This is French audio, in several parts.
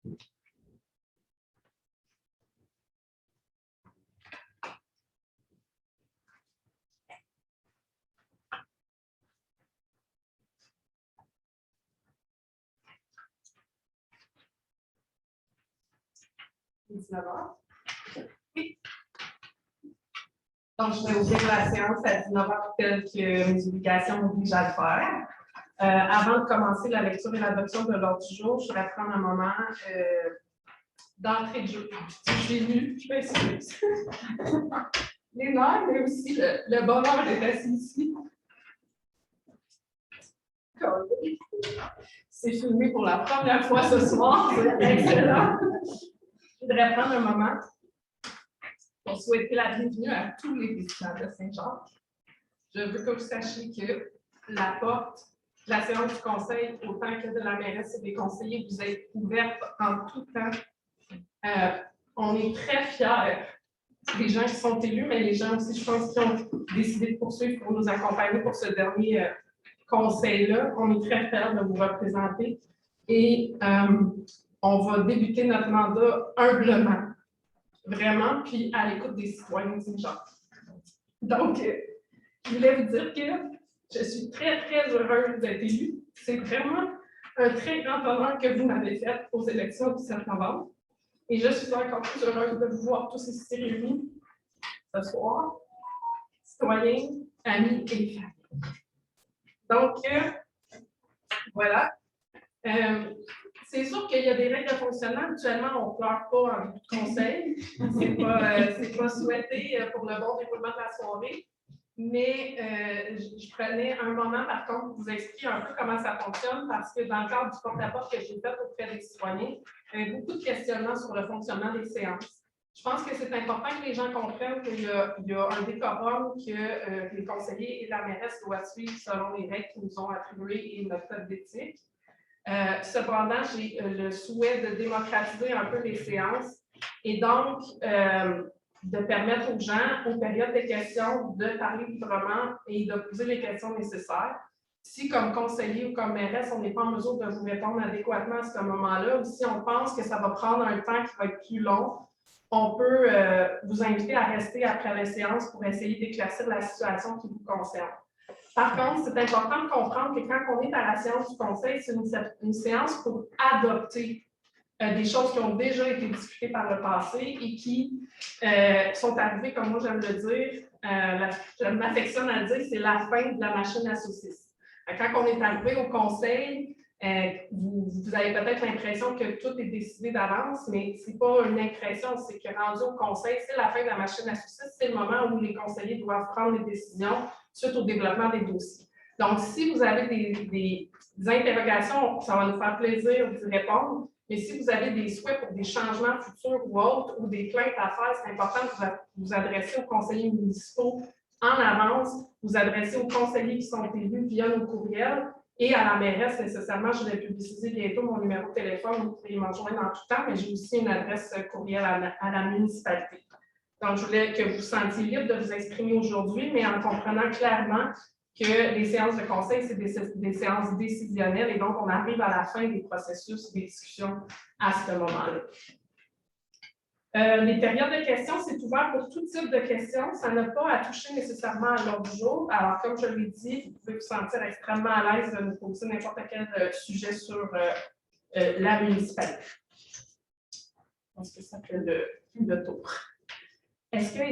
Oui. Donc, je vais ouvrir la séance à 19h telle que mes obligations m'obligent à le faire. Avant de commencer la lecture et l'adoption de l'ordre du jour, je voudrais prendre un moment d'entrée de jeu. Si je suis venue, je m'excuse. Les nerfs, mais aussi le bonheur d'être assis ici. C'est filmé pour la première fois ce soir, c'est excellent. Je voudrais prendre un moment pour souhaiter la bienvenue à tous les visiteurs de Saint-Jacques. Je veux que vous sachiez que la porte de la séance du conseil, autant que de la mairesse et des conseillers, vous êtes ouverte en tout temps. On est très fiers des gens qui sont élus, mais les gens aussi, je pense, qui ont décidé de poursuivre pour nous accompagner pour ce dernier conseil-là. On est très fiers de vous représenter et on va débuter notre mandat humblement, vraiment, puis à l'écoute des citoyens de Saint-Jacques. Donc, je voulais vous dire que je suis très, très heureuse d'être élue. C'est vraiment un très grand honneur que vous m'avez fait aux élections du 7 novembre. Et je suis encore plus heureuse de vous voir tous ici réunis ce soir, citoyens, amis et familles. Donc, voilà. C'est sûr qu'il y a des règles de fonctionnement. Actuellement, on ne pleure pas en début de conseil. Ce n'est pas souhaité pour le bon déroulement de la soirée. Mais je prenais un moment, par contre, pour vous expliquer un peu comment ça fonctionne, parce que dans le cadre du porte-à-porte que j'ai fait auprès des citoyens, il y a beaucoup de questionnements sur le fonctionnement des séances. Je pense que c'est important que les gens comprennent qu'il y a un décorum que les conseillers et la mairesse doivent suivre selon les règles qu'ils nous ont attribuées et notre code d'éthique. Cependant, j'ai le souhait de démocratiser un peu les séances et donc de permettre aux gens, aux périodes de questions, de parler librement et de poser les questions nécessaires. Si, comme conseiller ou comme mairesse, on n'est pas en mesure de vous répondre adéquatement à ce moment-là, ou si on pense que ça va prendre un temps qui va être plus long, on peut vous inviter à rester après la séance pour essayer d'éclaircir la situation qui vous concerne. Par contre, c'est important de comprendre que quand on est à la séance du conseil, c'est une séance pour adopter des choses qui ont déjà été discutées par le passé et qui sont arrivées, comme moi j'aime le dire, je m'affectionne à le dire, c'est la fin de la machine à saucisses. Quand on est arrivé au conseil, vous avez peut-être l'impression que tout est décidé d'avance, mais ce n'est pas une impression, c'est que rendu au conseil, c'est la fin de la machine à saucisses, c'est le moment où les conseillers doivent prendre les décisions suite au développement des dossiers. Donc, si vous avez des interrogations, ça va nous faire plaisir d'y répondre. Mais si vous avez des souhaits pour des changements futurs ou autres, ou des plaintes à faire, c'est important de vous adresser aux conseillers municipaux en avance, vous adresser aux conseillers qui sont élus via nos courriels et à la mairesse nécessairement. Je vais publiciser bientôt mon numéro de téléphone, vous pouvez m'en joindre en tout temps, mais j'ai aussi une adresse courriel à la municipalité. Donc, je voulais que vous vous sentiez libre de vous exprimer aujourd'hui, mais en comprenant clairement que les séances de conseil, c'est des séances décisionnelles et donc on arrive à la fin des processus, des discussions à ce moment-là. Les périodes de questions, c'est ouvert pour tout type de questions. Ça n'a pas à toucher nécessairement à l'ordre du jour. Alors, comme je l'ai dit, vous pouvez vous sentir extrêmement à l'aise de nous poser n'importe quel sujet sur la municipalité. Je pense que ça fait le tour. Est-ce que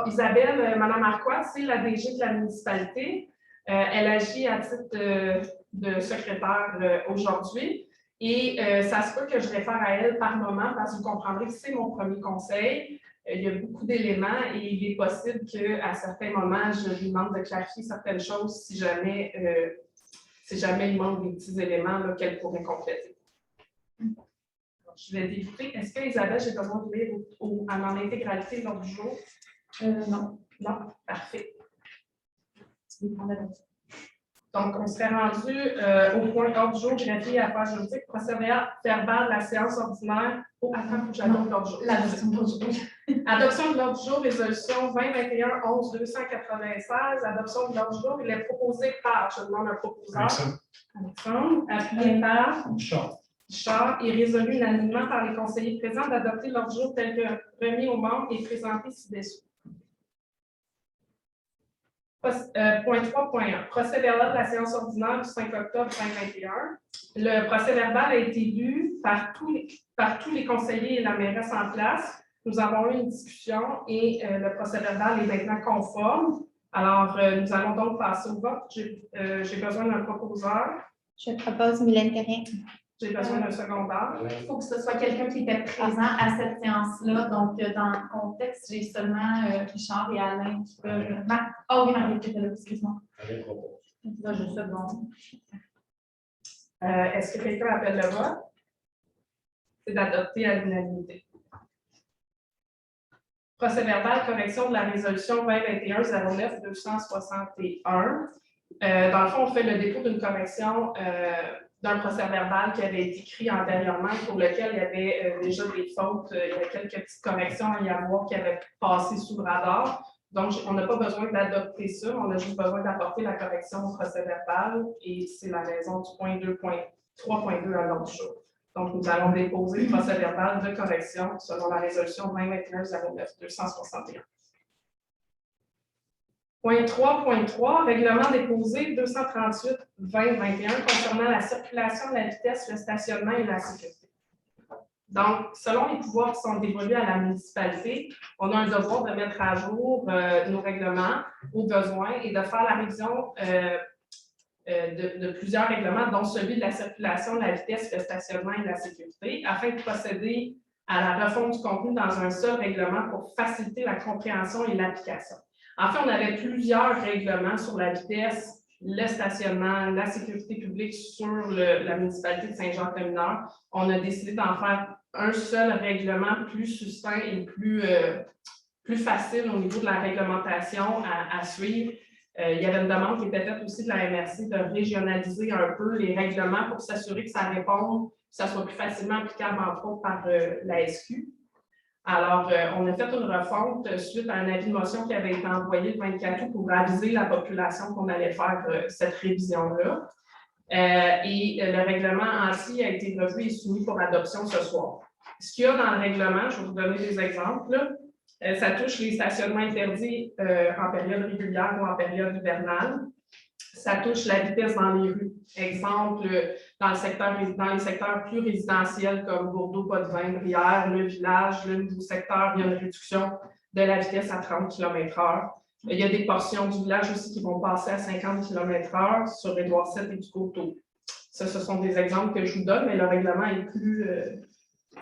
Isabelle, Mme Arquois, c'est la DG de la municipalité? Elle agit à titre de secrétaire aujourd'hui et ça se peut que je réfère à elle par moment parce que vous comprendrez que c'est mon premier conseil. Il y a beaucoup d'éléments et il est possible qu'à certains moments, je lui demande de clarifier certaines choses si jamais il manque des petits éléments qu'elle pourrait compléter. Je vais débuter. Est-ce que, Isabelle, j'ai besoin de lire en intégralité lors du jour? Non. Non? Parfait. Donc, on serait rendu au point ordre du jour, greffier à affaires juridiques, procès verbal de la séance ordinaire. Oh, attends, il faut que j'adopte l'ordre du jour. L'adoption de l'ordre du jour. Adoption de l'ordre du jour, résolution 2021-11-296. Adoption de l'ordre du jour, il est proposé par, je demande un proposeur. Alexandre. Appuyé par. Richard, est résolu unanimement par les conseillers présents d'adopter l'ordre du jour tel que remis aux membres et présenté ci-dessous. Point 3.1. Procès verbal de la séance ordinaire du 5 octobre 2021. Le procès verbal a été lu par tous les conseillers et la mairesse en place. Nous avons eu une discussion et le procès verbal est maintenant conforme. Alors, nous allons donc passer au vote. J'ai besoin d'un proposeur. Je propose Mylène Therrien. J'ai besoin d'un secondaire. Il faut que ce soit quelqu'un qui était présent à cette séance-là. Donc, dans le contexte, j'ai seulement Richard et Alain qui peuvent. Oh oui, Marie, était là, excuse-moi. Là, je sais bon. Est-ce que quelqu'un appelle le vote? C'est d'adopter à l'unanimité. Procès verbal, correction de la résolution 2021-09-261. Dans le fond, on fait le dépôt d'une correction d'un procès verbal qui avait été écrit antérieurement pour lequel il y avait déjà des fautes, il y avait quelques petites corrections à y avoir qui avaient passé sous le radar. Donc, on n'a pas besoin d'adopter ça, on a juste besoin d'apporter la correction au procès verbal et c'est la raison du point 3.2 à l'ordre du jour. Donc, nous allons déposer le procès verbal de correction selon la résolution 2021-09-261. Point 3.3, règlement déposé 238-2021 concernant la circulation, la vitesse, le stationnement et la sécurité. Donc, selon les pouvoirs qui sont dévolus à la municipalité, on a un devoir de mettre à jour nos règlements aux besoins et de faire la révision de plusieurs règlements, dont celui de la circulation, la vitesse, le stationnement et la sécurité, afin de procéder à la refonte du contenu dans un seul règlement pour faciliter la compréhension et l'application. En fait, on avait plusieurs règlements sur la vitesse, le stationnement, la sécurité publique sur la municipalité de Saint-Jacques-le-Mineur. On a décidé d'en faire un seul règlement plus succinct et plus facile au niveau de la réglementation à suivre. Il y avait une demande qui était faite aussi de la MRC de régionaliser un peu les règlements pour s'assurer que ça réponde, que ça soit plus facilement applicable, entre autres, par la SQ. Alors, on a fait une refonte suite à un avis de motion qui avait été envoyé le 24 août pour aviser la population qu'on allait faire cette révision-là. Et le règlement entier a été revu et soumis pour adoption ce soir. Ce qu'il y a dans le règlement, je vais vous donner des exemples. Ça touche les stationnements interdits en période régulière ou en période hivernale. Ça touche la vitesse dans les rues. Exemple, dans les secteurs plus résidentiels comme Bourdeau, Potvin, Brière, le village, le nouveau secteur, il y a une réduction de la vitesse à 30 km/h. Il y a des portions du village aussi qui vont passer à 50 km/h sur Édouard VII et du Coteau. Ça, ce sont des exemples que je vous donne, mais le règlement est plus...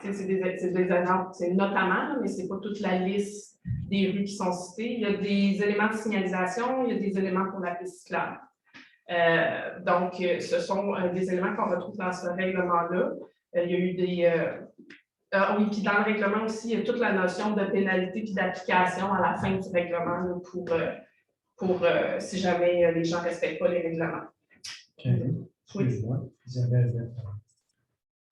c'est des exemples, c'est notamment, mais ce n'est pas toute la liste des rues qui sont citées. Il y a des éléments de signalisation, il y a des éléments pour la piste cyclable. Donc, ce sont des éléments qu'on retrouve dans ce règlement-là. Il y a eu des... oui, puis dans le règlement aussi, il y a toute la notion de pénalité et d'application à la fin du règlement là, pour si jamais les gens ne respectent pas les règlements. Excuse-moi, Isabelle.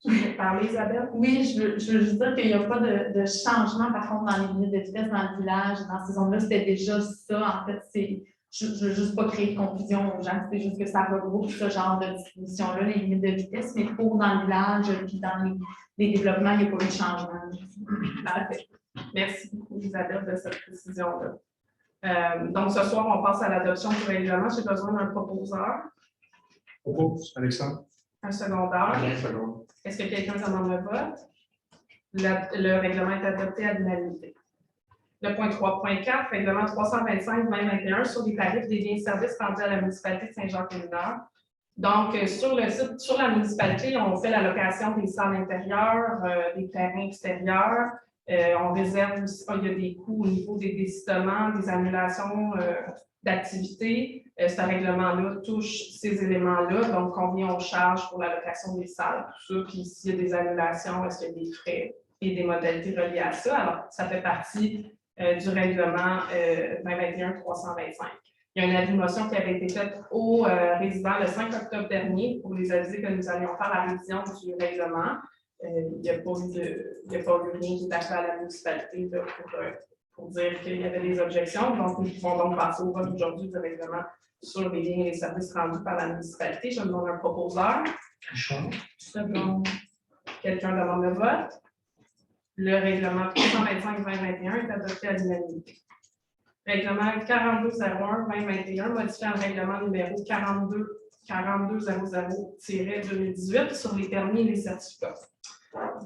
Tu veux parler, Isabelle? Oui, je veux juste dire qu'il n'y a pas de changement, par contre, dans les limites de vitesse dans le village. Dans ces zones-là, c'était déjà ça. En fait, je ne veux juste pas créer de confusion aux gens. C'est juste que ça regroupe ce genre de dispositions-là, les limites de vitesse, mais pour dans le village, puis dans les développements, il n'y a pas eu de changement. Parfait. Merci beaucoup, Isabelle, de cette précision-là. Donc, ce soir, on passe à l'adoption du règlement. J'ai besoin d'un proposeur. Propose, Alexandre. Un secondaire. Est-ce que quelqu'un demande le vote? Le règlement est adopté à l'unanimité. Le point 3.4, règlement 325-2021 sur les tarifs des biens et services rendus à la municipalité de Saint-Jacques-le-Mineur. Donc, sur le site, sur la municipalité, on fait la location des salles intérieures, des terrains extérieurs. On réserve aussi, il y a des coûts au niveau des désistements, des annulations d'activités. Ce règlement-là touche ces éléments-là, donc combien on charge pour la location des salles, tout ça, puis s'il y a des annulations, est-ce qu'il y a des frais et des modalités reliées à ça. Alors, ça fait partie du règlement 2021-325. Il y a une avis de motion qui avait été faite aux résidents le 5 octobre dernier pour les aviser que nous allions faire la révision du règlement. Il n'y a pas eu rien qui est arrivé à la municipalité là, pour dire qu'il y avait des objections. Donc, nous pouvons donc passer au vote aujourd'hui du règlement sur les biens et les services rendus par la municipalité. Je me donne un proposeur. Richard. Second. Quelqu'un demande le vote? Le règlement 325-2021 est adopté à l'unanimité. Règlement 4201-2021, modifiant le règlement numéro 4200-2018 sur les permis et les certificats.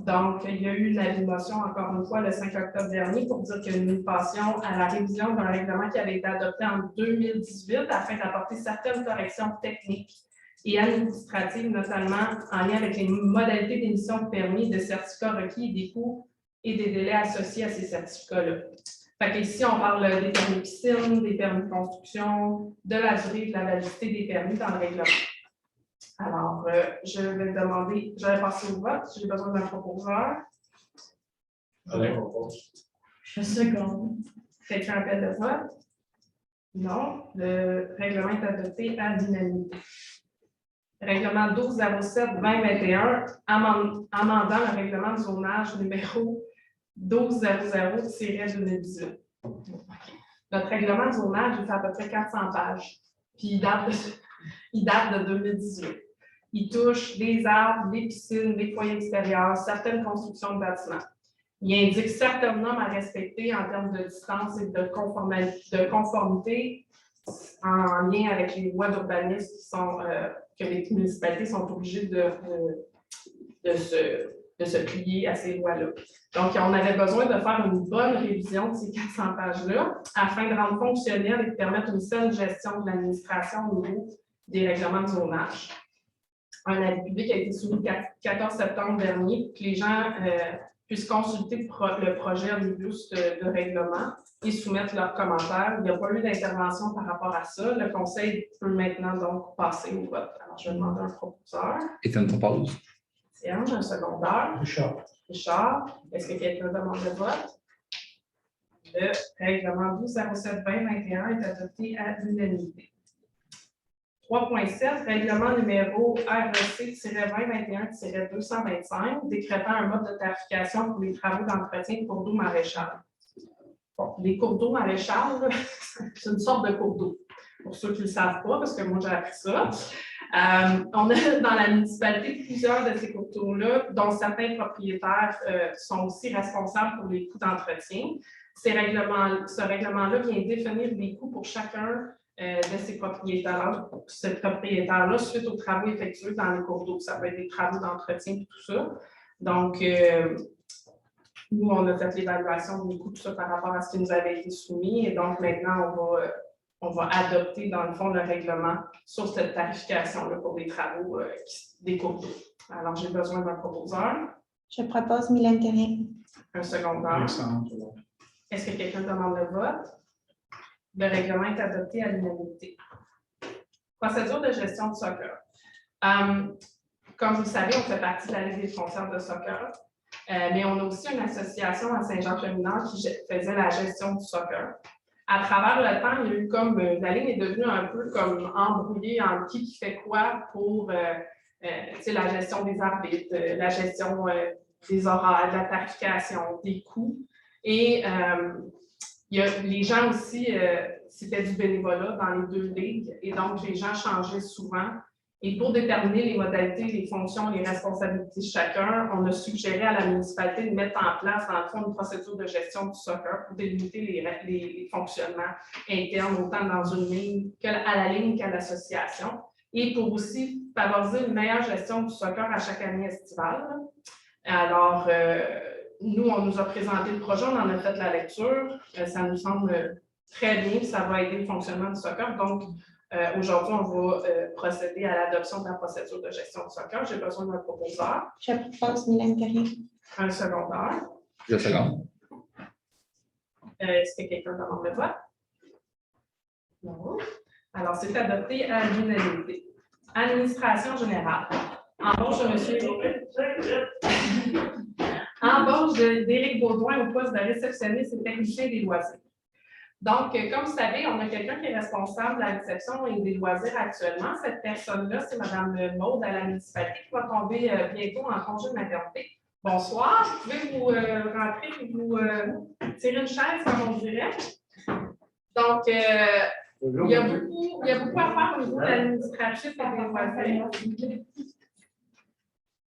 Donc, il y a eu une motion, encore une fois, le 5 octobre dernier, pour dire que nous passions à la révision d'un règlement qui avait été adopté en 2018 afin d'apporter certaines corrections techniques et administratives, notamment en lien avec les modalités d'émission de permis, de certificats requis, des coûts et des délais associés à ces certificats-là. Fait ici, on parle des permis piscine, des permis de construction, de la durée de la validité des permis dans le règlement. Alors, je vais demander, je vais passer au vote. J'ai besoin d'un proposeur. Alain propose. Je seconde. Quelqu'un appelle le vote? Non. Le règlement est adopté à l'unanimité. Règlement 1207-2021, amendant le règlement de zonage numéro 1200-2018. Notre règlement de zonage, il fait à peu près 400 pages. Puis il date de 2018. Il touche des arbres, des piscines, des foyers extérieurs, certaines constructions de bâtiments. Il indique certaines normes à respecter en termes de distance et de conformité en lien avec les lois d'urbanisme que les municipalités sont obligées de se plier à ces lois-là. Donc, on avait besoin de faire une bonne révision de ces 400 pages-là afin de rendre fonctionnel et de permettre une seule gestion de l'administration au niveau des règlements de zonage. Un avis public a été soumis le 14 septembre dernier pour que les gens puissent consulter le projet omnibus de règlement et soumettre leurs commentaires. Il n'y a pas eu d'intervention par rapport à ça. Le conseil peut maintenant donc passer au vote. Alors, je vais demander un proposeur. Étienne propose. Tiens, un secondaire. Richard. Est-ce que quelqu'un demande le vote? Le règlement 1207-2021 est adopté à l'unanimité. 3.7, règlement numéro REC-2021-225, décrétant un mode de tarification pour les travaux d'entretien de cours d'eau maréchal. Bon, les cours d'eau maréchal, c'est une sorte de cours d'eau. Pour ceux qui ne le savent pas, parce que moi j'ai appris ça. On a dans la municipalité plusieurs de ces cours d'eau-là, dont certains propriétaires sont aussi responsables pour les coûts d'entretien. Ce règlement-là vient définir les coûts pour chacun de ces propriétaires-là suite aux travaux effectués dans les cours d'eau. Ça peut être des travaux d'entretien et tout ça. Donc, nous, on a fait l'évaluation des coûts, tout ça par rapport à ce qui nous avait été soumis. Et donc, maintenant, on va adopter, dans le fond, le règlement sur cette tarification-là pour des travaux des cours d'eau. Alors, j'ai besoin d'un proposeur. Je propose Mylène Therrien. Un secondaire. Alexandre. Est-ce que quelqu'un demande le vote? Le règlement est adopté à l'unanimité. Procédure de gestion de soccer. Comme vous le savez, on fait partie de la Ligue des frontières de soccer, mais on a aussi une association à Saint-Jean-Cheminard qui faisait la gestion du soccer. À travers le temps, il y a eu comme la ligne est devenue un peu comme embrouillée en qui fait quoi pour la gestion des arbitres, la gestion des horaires, de la tarification, des coûts. Et les gens aussi, c'était du bénévolat dans les deux ligues, et donc les gens changeaient souvent. Et pour déterminer les modalités, les fonctions, les responsabilités de chacun, on a suggéré à la municipalité de mettre en place, dans le fond, une procédure de gestion du soccer pour délimiter les fonctionnements internes, autant dans une ligne à la ligne qu'à l'association, et pour aussi favoriser une meilleure gestion du soccer à chaque année estivale. Alors, nous, on nous a présenté le projet, on en a fait la lecture. Ça nous semble très bien, ça va aider le fonctionnement du soccer. Donc, aujourd'hui, on va procéder à l'adoption de la procédure de gestion du soccer. J'ai besoin d'un proposeur. Je propose Mylène Therrien. Un secondaire. Je seconde. Est-ce que quelqu'un demande le vote? Non. Alors, c'est adopté à l'unanimité. Administration générale. Embauche de monsieur. Embauche d'Éric Baudouin au poste de réceptionniste et technicien des loisirs. Donc, comme vous savez, on a quelqu'un qui est responsable de la réception et des loisirs actuellement. Cette personne-là, c'est Mme Maude à la municipalité qui va tomber bientôt en congé de maternité. Bonsoir, vous pouvez vous rentrer et vous tirer une chaise, comme on dirait. Donc, il y a beaucoup à faire au niveau de l'administratif et des loisirs.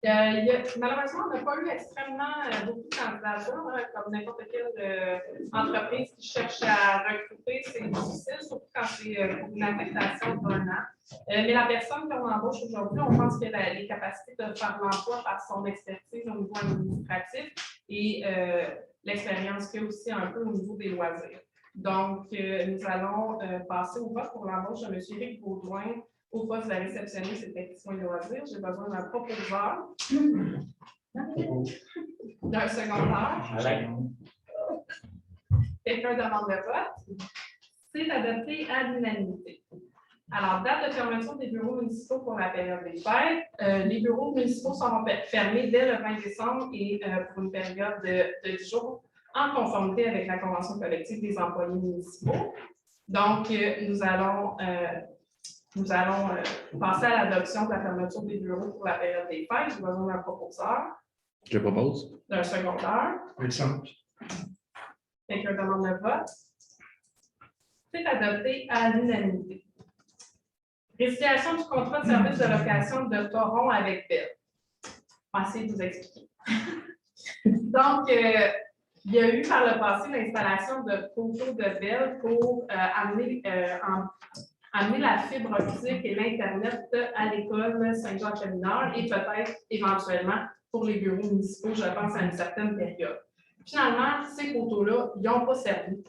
Malheureusement, on n'a pas eu extrêmement beaucoup de candidatures, comme n'importe quelle entreprise qui cherche à recruter. C'est difficile, surtout quand c'est une affectation d'un an. Mais la personne qu'on embauche aujourd'hui, on pense qu'elle a les capacités de faire l'emploi par son expertise au niveau administratif et l'expérience qu'il y a aussi un peu au niveau des loisirs. Donc, nous allons passer au vote pour l'embauche de M. Éric Baudouin au poste de réceptionniste et technicien et loisirs. J'ai besoin d'un proposeur, d'un secondaire. Quelqu'un demande le vote. C'est adopté à l'unanimité. Alors, date de fermeture des bureaux municipaux pour la période des fêtes. Les bureaux municipaux seront fermés dès le 20 décembre et pour une période de 10 jours en conformité avec la Convention collective des employés municipaux. Donc, nous allons passer à l'adoption de la fermeture des bureaux pour la période des fêtes. J'ai besoin d'un proposeur. Je propose. D'un secondaire. Exemple. Quelqu'un demande le vote. C'est adopté à l'unanimité. Résiliation du contrat de service de location de Toron avec Bell. Je vais essayer de vous expliquer. Donc, il y a eu par le passé l'installation de poteaux de Bell pour amener la fibre optique et l'Internet à l'école Saint-Jacques-le-Mineur et peut-être éventuellement pour les bureaux municipaux, je pense, à une certaine période. Finalement, ces poteaux-là, ils n'ont pas servi.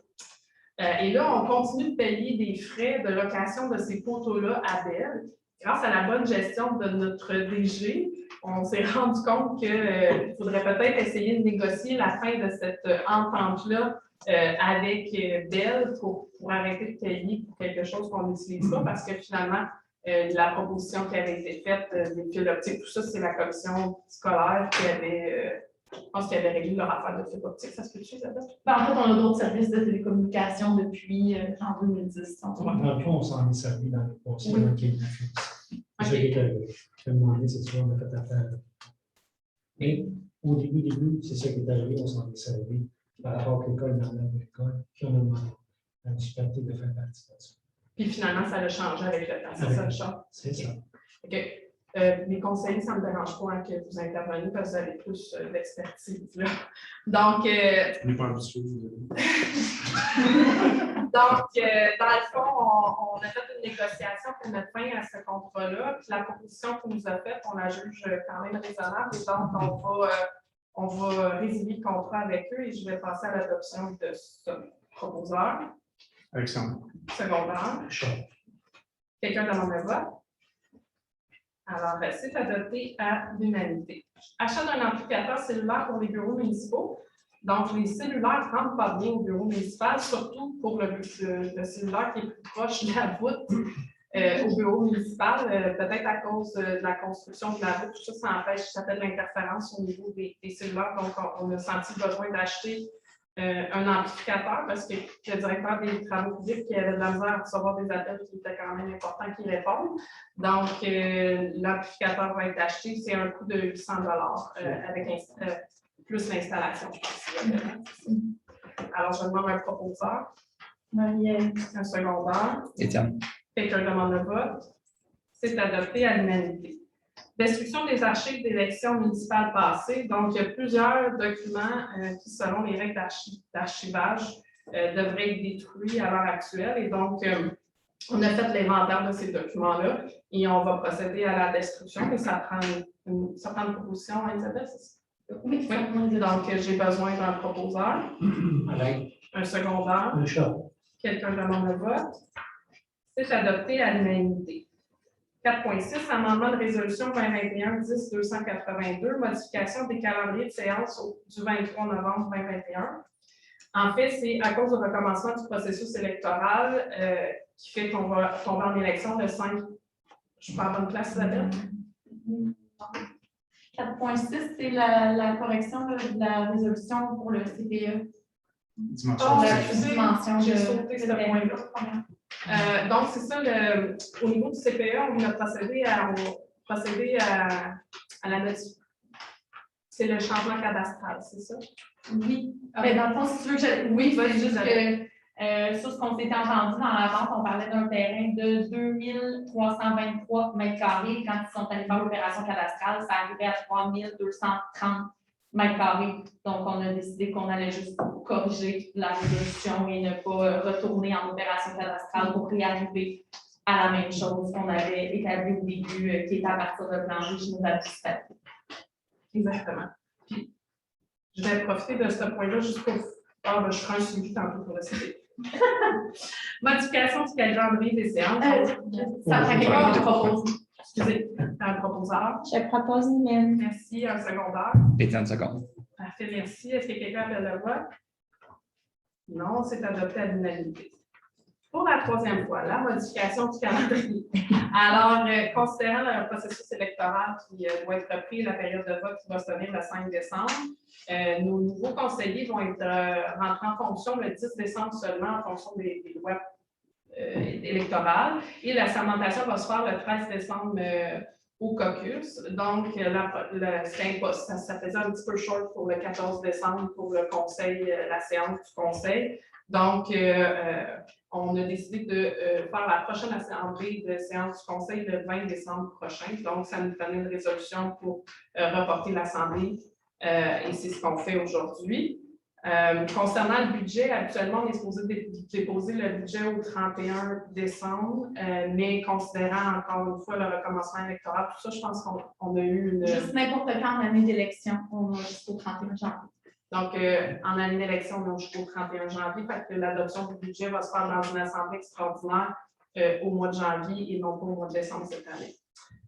Et là, on continue de payer des frais de location de ces poteaux-là à Bell. Grâce à la bonne gestion de notre DG, on s'est rendu compte qu'il faudrait peut-être essayer de négocier la fin de cette entente-là avec Bell pour arrêter de payer pour quelque chose qu'on n'utilise pas, parce que finalement, la proposition qui avait été faite des fils optiques, tout ça, c'est la commission scolaire qui avait, je pense qu'il avait réglé leur affaire de fils optiques. Ça se peut-tu, Isabelle? Ben, en fait, on a d'autres services de télécommunication depuis en 2010. Dans le fond, on s'en est servi dans le passé, Oui. dans le film. Ok. C'est ça que je me demandais, c'est sûr, on a fait affaire. Et au début, c'est ça qui est arrivé, on s'en est servi par rapport à l'école, dans l'école, puis on a demandé à la municipalité de faire partie de ça. Puis finalement, ça a changé avec le temps. C'est ça le change. C'est ça. OK. Les conseillers, ça ne me dérange pas que vous interveniez parce que vous avez plus d'expertise. Là. Donc, On n'est pas habitué. dans le fond, on a fait une négociation pour mettre fin à ce contrat-là. Puis la proposition qu'on nous a faite, on la juge quand même raisonnable. Et donc, on va résilier le contrat avec eux et je vais passer à l'adoption de ce proposeur. Alexandre. Secondaire. Quelqu'un demande le vote? Alors, c'est adopté à l'unanimité. Achat d'un amplificateur cellulaire pour les bureaux municipaux. Donc, les cellulaires ne rentrent pas bien au bureau municipal, surtout pour le cellulaire qui est plus proche de la voûte au bureau municipal, peut-être à cause de la construction de la voûte. Tout ça, ça empêche, ça fait de l'interférence au niveau des cellulaires. Donc, on a senti le besoin d'acheter un amplificateur parce que le directeur des travaux publics qui avait de la misère à recevoir des appels qui étaient quand même importants qu'il répondent. Donc, l'amplificateur va être acheté, c'est un coût de 800 avec plus l'installation, je pense. Alors, je demande un proposeur, un secondaire. Étienne. Quelqu'un demande le vote. C'est adopté à l'unanimité. Destruction des archives d'élections municipales passées. Donc, il y a plusieurs documents qui, selon les règles d'archivage, devraient être détruits à l'heure actuelle. Et donc, on a fait l'inventaire de ces documents-là et on va procéder à la destruction. Et ça prend une proposition, hein, Isabelle, c'est ça? Oui. Donc, j'ai besoin d'un proposeur, Alain. un secondaire. Un chat. Quelqu'un demande le vote. C'est adopté à l'unanimité. 4.6, amendement de résolution 2021-10-282, modification des calendriers de séance du 23 novembre 2021. En fait, c'est à cause du recommencement du processus électoral qui fait qu'on va tomber en élection le 5. Je suis pas à bonne place, Isabelle? 4.6, c'est la correction de la résolution pour le CPE. Dimension. Oh, La excusez, dimension j'ai de- sauté ce point-là. Donc, c'est ça, au niveau du CPE, on a procédé à la notification. C'est le changement cadastral, c'est ça? Oui. Mais dans le fond, si tu veux que oui, c'est juste que Sur ce qu'on s'était entendu dans la vente, on parlait d'un terrain de 2323 mètres carrés. Quand ils sont allés faire l'opération cadastrale, ça arrivait à 3230 mètres carrés. Donc, on a décidé qu'on allait juste corriger la résolution et ne pas retourner en opération cadastrale pour réarriver à la même chose qu'on avait établi au début, qui était à partir de plancher chez nos administratifs. Exactement. Puis, je vais profiter de ce point-là juste pour. Ah, ben, je ferai un suivi tantôt pour le CD. Modification du calendrier des séances. Ça fait quelqu'un qui propose. Excusez, un proposeur. Je propose Mylène. Merci, un secondaire. Étienne secondes. Parfait, merci. Est-ce que quelqu'un appelle le vote? Non, c'est adopté à l'unanimité. Pour la troisième fois, la modification du calendrier. Alors, considérant le processus électoral qui doit être repris, la période de vote qui va se tenir le 5 décembre, nos nouveaux conseillers vont être rentrés en fonction le 10 décembre seulement en fonction des lois électorales. Et la sermentation va se faire le 13 décembre au caucus. Donc, ça faisait un petit peu short pour le 14 décembre pour le conseil, la séance du conseil. Donc, on a décidé de faire la prochaine assemblée de séance du conseil le 20 décembre prochain. Donc, ça nous donnait une résolution pour reporter l'assemblée et c'est ce qu'on fait aujourd'hui. Concernant le budget, actuellement, on est supposé déposer le budget au 31 décembre, mais considérant encore une fois le recommencement électoral, tout ça, je pense qu'on a eu une. Juste n'importe quand en année d'élection, on va jusqu'au 31 janvier. Donc, en année d'élection, on a jusqu'au 31 janvier, fait que l'adoption du budget va se faire dans une assemblée extraordinaire au mois de janvier et non pas au mois de décembre cette année.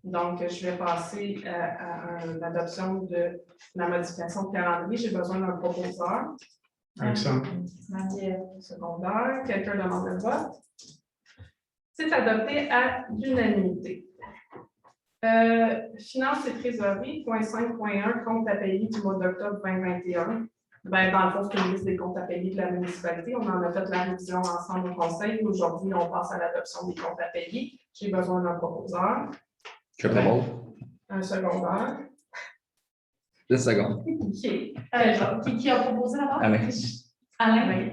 Donc, je vais passer à l'adoption de la modification de calendrier. J'ai besoin d'un proposeur. Alexandre. Secondaire. Quelqu'un demande le vote. C'est adopté à l'unanimité. Finances et trésorerie, point 5.1, compte à payer du mois d'octobre 2021. Ben, dans le fond, c'est une liste des comptes à payer de la municipalité. On en a fait la révision ensemble au conseil. Aujourd'hui, on passe à l'adoption des comptes à payer. J'ai besoin d'un proposeur. Je propose. Un secondaire. 10 secondes. Qui a proposé d'abord? Alain. Alain.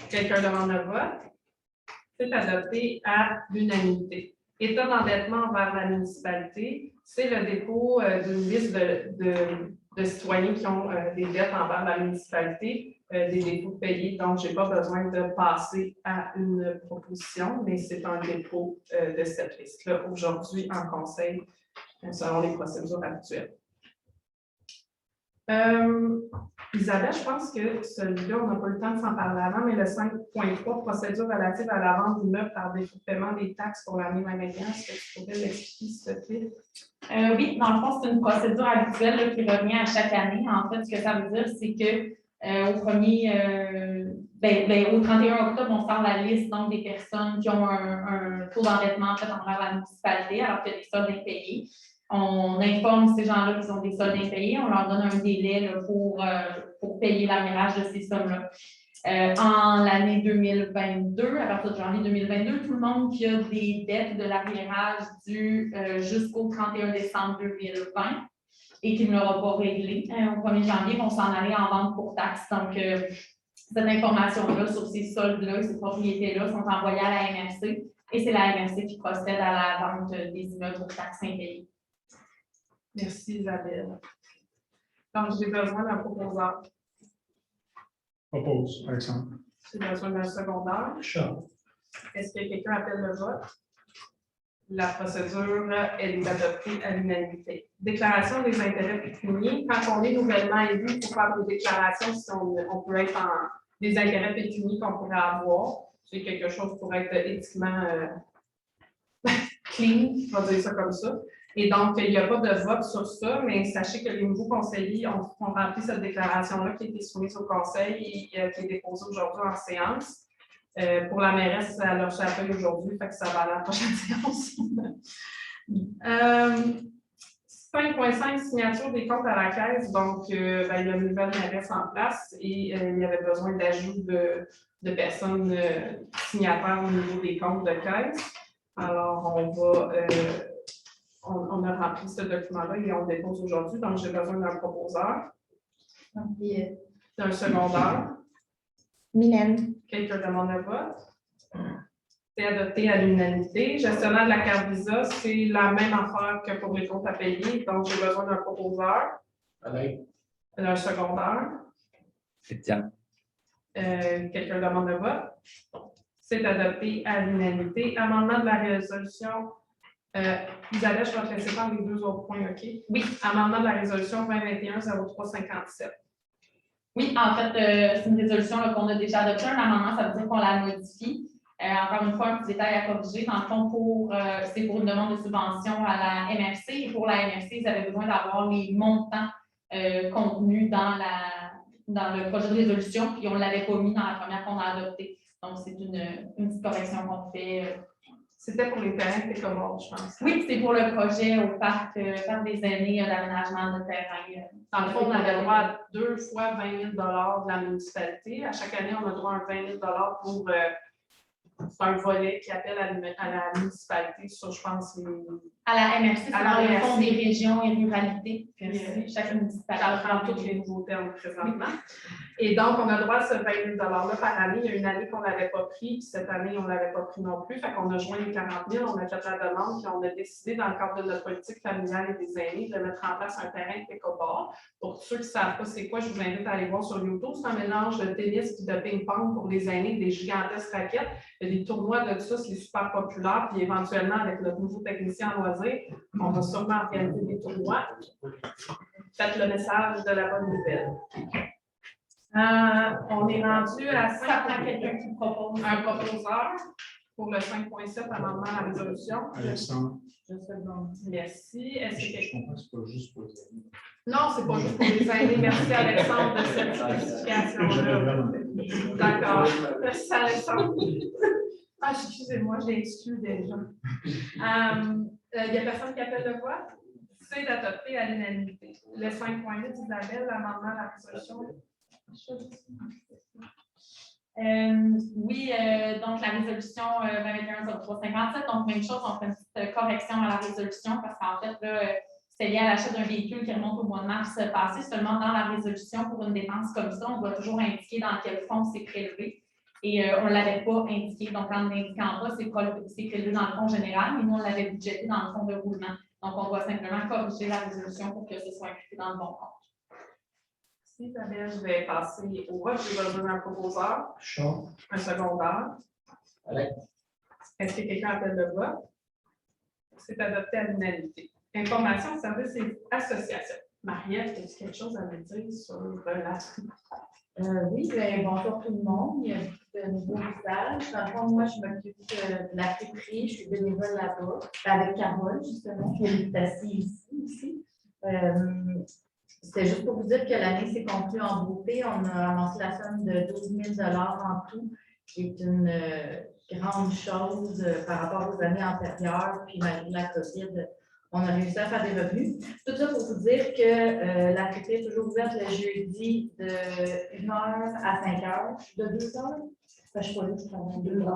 Quelqu'un demande le vote. C'est adopté à l'unanimité. État d'endettement envers la municipalité, c'est le dépôt d'une liste de citoyens qui ont des dettes envers la municipalité, des dépôts payés. Donc, je n'ai pas besoin de passer à une proposition, mais c'est un dépôt de cette liste-là aujourd'hui en conseil selon les procédures actuelles. Isabelle, je pense que celui-là, on n'a pas eu le temps de s'en parler avant, mais le 5.3, procédure relative à la vente d'immeubles par défaut de paiement des taxes pour l'année 2021, est-ce que tu pourrais l'expliquer, s'il te plaît? Oui, dans le fond, c'est une procédure habituelle là, qui revient à chaque année. En fait, ce que ça veut dire, c'est que au 31 octobre, on sort la liste donc, des personnes qui ont un taux d'endettement en fait, envers la municipalité, alors qu'il y a des soldes impayés. On informe ces gens-là qui ont des soldes impayés, on leur donne un délai là, pour payer l'armirage de ces sommes-là. En l'année 2022, à partir de janvier 2022, tout le monde qui a des dettes de l'armirage dû jusqu'au 31 décembre 2020 et qui ne l'aura pas réglé au 1er janvier vont s'en aller en vente pour taxes. Donc, cette information-là sur ces soldes-là, ces propriétés-là sont envoyées à la MRC et c'est la MRC qui procède à la vente des immeubles pour taxes impayées. Merci Isabelle. Donc, j'ai besoin d'un proposeur. Propose, Alexandre. J'ai besoin d'un secondaire. Charles. Est-ce que quelqu'un appelle le vote? La procédure est adoptée à l'unanimité. Déclaration des intérêts pécuniaires. Quand on est nouvellement élu, il faut faire des déclarations si on peut être en des intérêts pécuniaires qu'on pourrait avoir. C'est quelque chose pour être éthiquement clean, on va dire ça comme ça. Et donc, il n'y a pas de vote sur ça, mais sachez que les nouveaux conseillers ont rempli cette déclaration-là qui a été soumise au conseil et qui est déposée aujourd'hui en séance. Pour la mairesse, elle a lâché la feuille aujourd'hui, fait que ça va à la prochaine séance. 5.5, signature des comptes à la caisse. Donc, il y a une nouvelle mairesse en place et il y avait besoin d'ajout de personnes signataires au niveau des comptes de caisse. Alors, on a rempli ce document-là et on le dépose aujourd'hui. Donc, j'ai besoin d'un proposeur, d'un secondaire. Mylène. Quelqu'un demande le vote? C'est adopté à l'unanimité. Gestionnaire de la carte Visa, c'est la même affaire que pour les comptes à payer. Donc, j'ai besoin d'un proposeur, d'un secondaire. Étienne. Quelqu'un demande le vote? C'est adopté à l'unanimité. Amendement de la résolution. Isabelle, je vais te laisser faire les deux autres points, OK? Oui. Amendement de la résolution 2021-0357. Oui, en fait, c'est une résolution qu'on a déjà adoptée. Un amendement, ça veut dire qu'on la modifie. Encore une fois, un petit détail à corriger. Dans le fond, c'est pour une demande de subvention à la MRC. Et pour la MRC, ils avaient besoin d'avoir les montants contenus dans le projet de résolution, puis on ne l'avait pas mis dans la première qu'on a adoptée. Donc, c'est une petite correction qu'on fait. C'était pour les terrains Pécomore, je pense. Oui, c'est pour le projet au parc des aînés d'aménagement de terrain. Dans le fond, on avait droit à 2 fois 20 000 $ de la municipalité. À chaque année, on a droit à 20 000 $ pour c'est un volet qui appelle à la municipalité sur, je pense, à la MRC, c'est dans le Fonds des MRC. régions et ruralités. Chaque municipalité. J'apprends tous les nouveaux termes présentement. Et donc, on a droit à ce 20 000 $ là par année. Il y a une année qu'on ne l'avait pas pris, puis cette année, on ne l'avait pas pris non plus. Fait qu'on a joint les 40 000, on a fait la demande, puis on a décidé, dans le cadre de notre politique familiale et des aînés, de mettre en place un terrain de pick-up-ball. Pour ceux qui ne savent pas c'est quoi, je vous invite à aller voir sur YouTube. C'est un mélange de tennis et de ping-pong pour les aînés, des gigantesques raquettes. Il y a des tournois de ça, c'est super populaire. Puis éventuellement, avec notre nouveau technicien en loisirs, on va sûrement organiser des tournois. Faites le message de la bonne nouvelle. On est rendu à Ça prend quelqu'un qui propose. un proposeur pour le 5.7 amendement à la résolution. Alexandre. Merci. Est-ce que Je comprends que c'est pas juste pour les amis. Non, c'est pas juste pour les aînés. Merci Alexandre de cette spécification-là. D'accord. Merci Alexandre. Ah, excusez-moi, je l'ai exclu déjà. Il n'y a personne qui appelle le vote? C'est adopté à l'unanimité. Le 5.8, Isabelle, l'amendement à la résolution. Oui, donc la résolution 21-0357, donc même chose, on fait une petite correction à la résolution parce qu'en fait, là, c'est lié à l'achat d'un véhicule qui remonte au mois de mars passé. Seulement dans la résolution, pour une dépense comme ça, on doit toujours indiquer dans quel fonds c'est prélevé. Et on ne l'avait pas indiqué. Donc, en n'indiquant pas, c'est prélevé dans le fonds général, mais nous, on l'avait budgété dans le fonds de roulement. Donc, on doit simplement corriger la résolution pour que ce soit inclus dans le bon compte. Merci Isabelle. Je vais passer au vote. J'ai besoin d'un proposeur, Charles. un secondaire. Est-ce que quelqu'un appelle le vote? C'est adopté à l'unanimité. Information, service et association. Mariette, as-tu quelque chose à me dire sur la Oui, bien, bonjour tout le monde. Il y a de nouveaux visages. Dans le fond, moi, je m'occupe de la friperie. Je suis bénévole là-bas, avec Carole, justement, qui est assise ici aussi. C'était juste pour vous dire que l'année s'est conclue en beauté. On a annoncé la somme de 12 000 $ en tout, qui est une grande chose par rapport aux années antérieures. Puis malgré la COVID, on a réussi à faire des revenus. Tout ça pour vous dire que la friperie est toujours ouverte le jeudi de 1h à 5h. De 2h? Je ne suis pas là, je travaille 2h.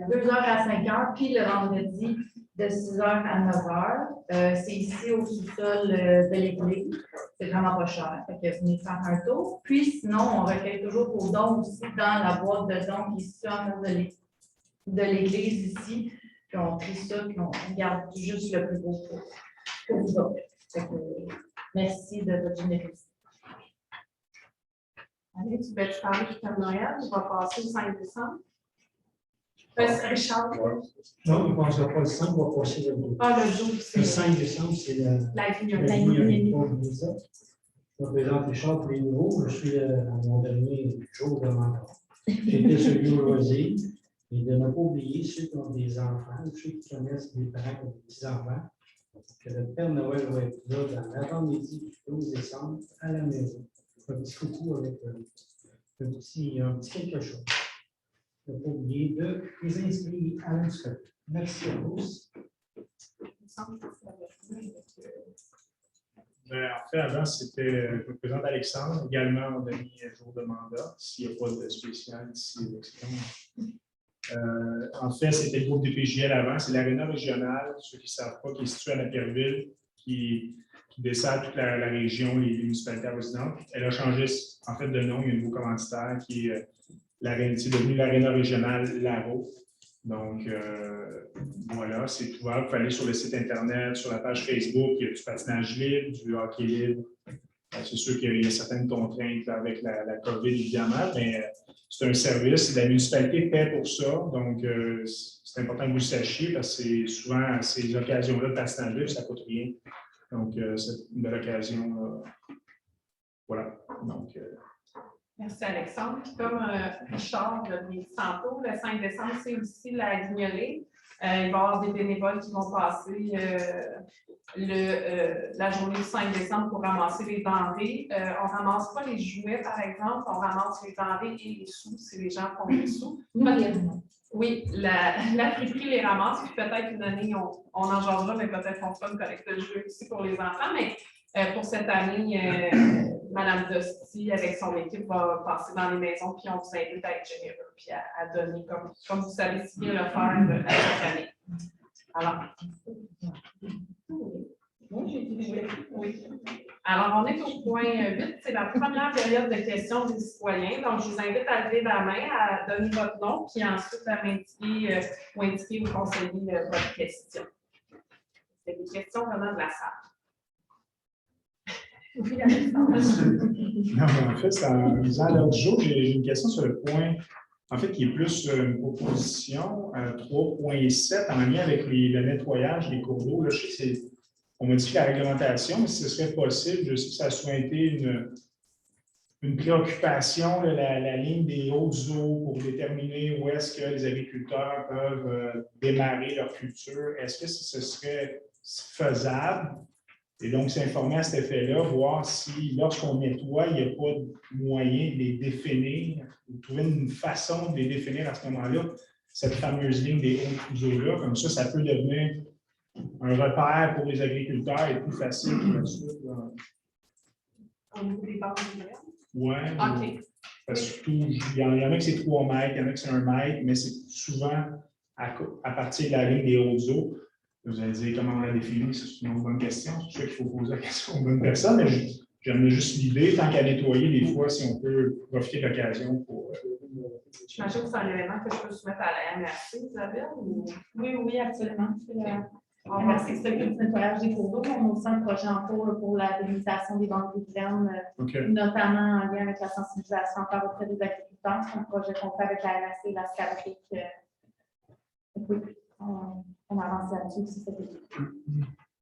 2h à 5h, puis le vendredi de 6h à 9h. C'est ici au sous-sol de l'église. C'est vraiment pas cher. Fait que venez faire un tour. Puis sinon, on recueille toujours vos dons aussi dans la boîte de dons qui est située en haut de l'église ici. Puis on trie ça, puis on garde juste le plus beau pour vous autres. Merci de votre générosité. Allez, tu veux parler du Père Noël? Je vais passer au 5 décembre. Richard. Non, il ne pensera pas le 5, il va passer le 2. Ah, le 12, Le c'est 5 décembre, c'est la la ligne. ligne pour Lisa. Je me présente Richard pour les nouveaux. Je suis à mon dernier jour de mandat. J'étais celui au loisir. Et de ne pas oublier ceux qui ont des enfants, ceux qui connaissent des parents qui ont des enfants, que le Père Noël va être là dans l'avant-midi du 12 décembre à la maison. Un petit coucou avec un petit quelque chose. Ne pas oublier de les inscrire à l'inscription. Merci à tous. En fait, avant, c'était, je me présente Alexandre, également mon dernier jour de mandat, s'il n'y a pas de spécial ici, etc. En fait, c'était le groupe DPJL avant, c'est l'aréna régionale, ceux qui ne savent pas, qui est située à Napierville, qui dessert toute la région, les municipalités avoisinantes. Elle a changé en fait de nom, il y a un nouveau commanditaire qui est c'est devenu l'aréna régionale Laro. Donc, voilà, c'est ouvert. Vous pouvez aller sur le site Internet, sur la page Facebook, il y a du patinage libre, du hockey libre. C'est sûr qu'il y a certaines contraintes avec la COVID, évidemment, mais c'est un service. La municipalité paie pour ça. Donc, c'est important que vous le sachiez parce que c'est souvent ces occasions-là de patinage libre, ça ne coûte rien. Donc, c'est une belle occasion. Voilà. Donc, Merci Alexandre. Puis comme Richard l'a dit tantôt, le 5 décembre, c'est aussi la guignolée. Il va y avoir des bénévoles qui vont passer la journée du 5 décembre pour ramasser les denrées. On ne ramasse pas les jouets, par exemple, on ramasse les denrées et les sous, si les gens font des sous. Oui, la friperie les ramasse, puis peut-être une année, on en jasera, mais peut-être qu'on fera une collecte de jouets aussi pour les enfants. Mais pour cette année, Mme Dosti, avec son équipe, va passer dans les maisons, puis on vous invite à être généreux, puis à donner, comme vous savez si bien le faire à chaque année. Alors, oui. Alors, on est au point 8, c'est la première période de questions des citoyens. Donc, je vous invite à lever la main, à donner votre nom, puis ensuite à m'indiquer ou indiquer au conseiller votre question. C'est des questions vraiment de la salle. Oui, Alexandre. non, mais en fait, en lisant l'heure du jour, j'ai une question sur le point, en fait, qui est plus une proposition 3.7 en lien avec le nettoyage des cours d'eau. Je sais qu'on modifie la réglementation, mais si ce serait possible, je sais que ça a souvent été une préoccupation, la ligne des hautes eaux pour déterminer où est-ce que les agriculteurs peuvent démarrer leur culture. Est-ce que ce serait faisable? Et donc, s'informer à cet effet-là, voir si, lorsqu'on nettoie, il n'y a pas de moyen de les définir, ou trouver une façon de les définir à ce moment-là, cette fameuse ligne des hautes eaux-là. Comme ça peut devenir un repère pour les agriculteurs et plus facile pour la suite. Au niveau des barres de lumière? Oui. OK. Parce que surtout, il y en a que c'est 3 mètres, il y en a que c'est 1 mètre, mais c'est souvent à partir de la ligne des hautes eaux. Vous allez dire comment on la définit, c'est une bonne question. Je sais qu'il faut poser la question aux bonnes personnes, mais j'aime juste l'idée, tant qu'à nettoyer, des fois, si on peut profiter de l'occasion pour. J'imagine que c'est un élément que je peux soumettre à la MRC, Isabelle? Ou... Oui, absolument. La MRC qui s'occupe du nettoyage des cours d'eau. On a aussi un projet en cours pour la délimitation des bancs d'hydraine, notamment en lien avec la sensibilisation encore auprès des agriculteurs. C'est un projet qu'on fait avec la MRC et la SCABRIC. Oui, on avance là-dessus aussi cet été.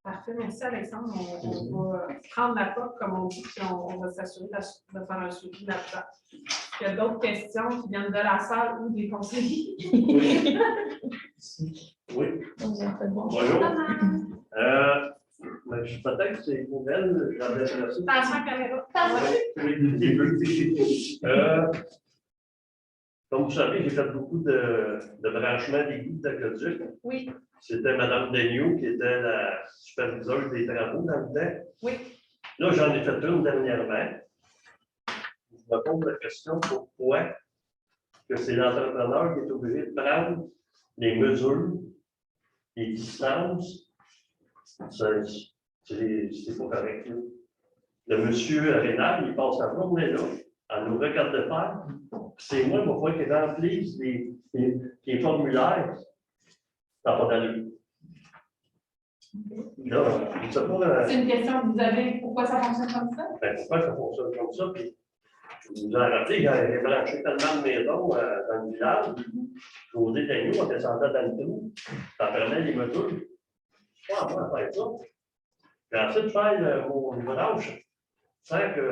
Parfait, merci Alexandre. On va prendre la porte, comme on dit, puis on va s'assurer de faire un suivi là-dedans. Il y a d'autres questions qui viennent de la salle ou des conseillers? Oui. Bonjour. Peut-être que c'est pour elle, j'avais adressé. Attention à la caméra. Comme vous savez, j'ai fait beaucoup de branchements d'égout d'aqueduc. Oui. C'était Mme Daigneault qui était la superviseuse des travaux dans le temps. Oui. Là, j'en ai fait une dernièrement. Je me pose la question pourquoi que c'est l'entrepreneur qui est obligé de prendre les mesures, les distances. C'est pas correct. Là. Le monsieur Rénal, il passe sa journée là, à nous regarder faire. C'est moi, il va falloir qu'il remplisse les formulaires. Ça n'a pas d'allure. Là, je sais pas. C'est une question que vous avez, pourquoi ça fonctionne comme ça? Ben, pourquoi ça fonctionne comme ça? Puis, je vous ai rappelé, j'ai branché tellement de maisons dans le village. José Daigneault, on descendait dans le trou. Ça prenait les mesures. Je suis pas en train de faire ça. J'ai essayé de faire mon branche sans que.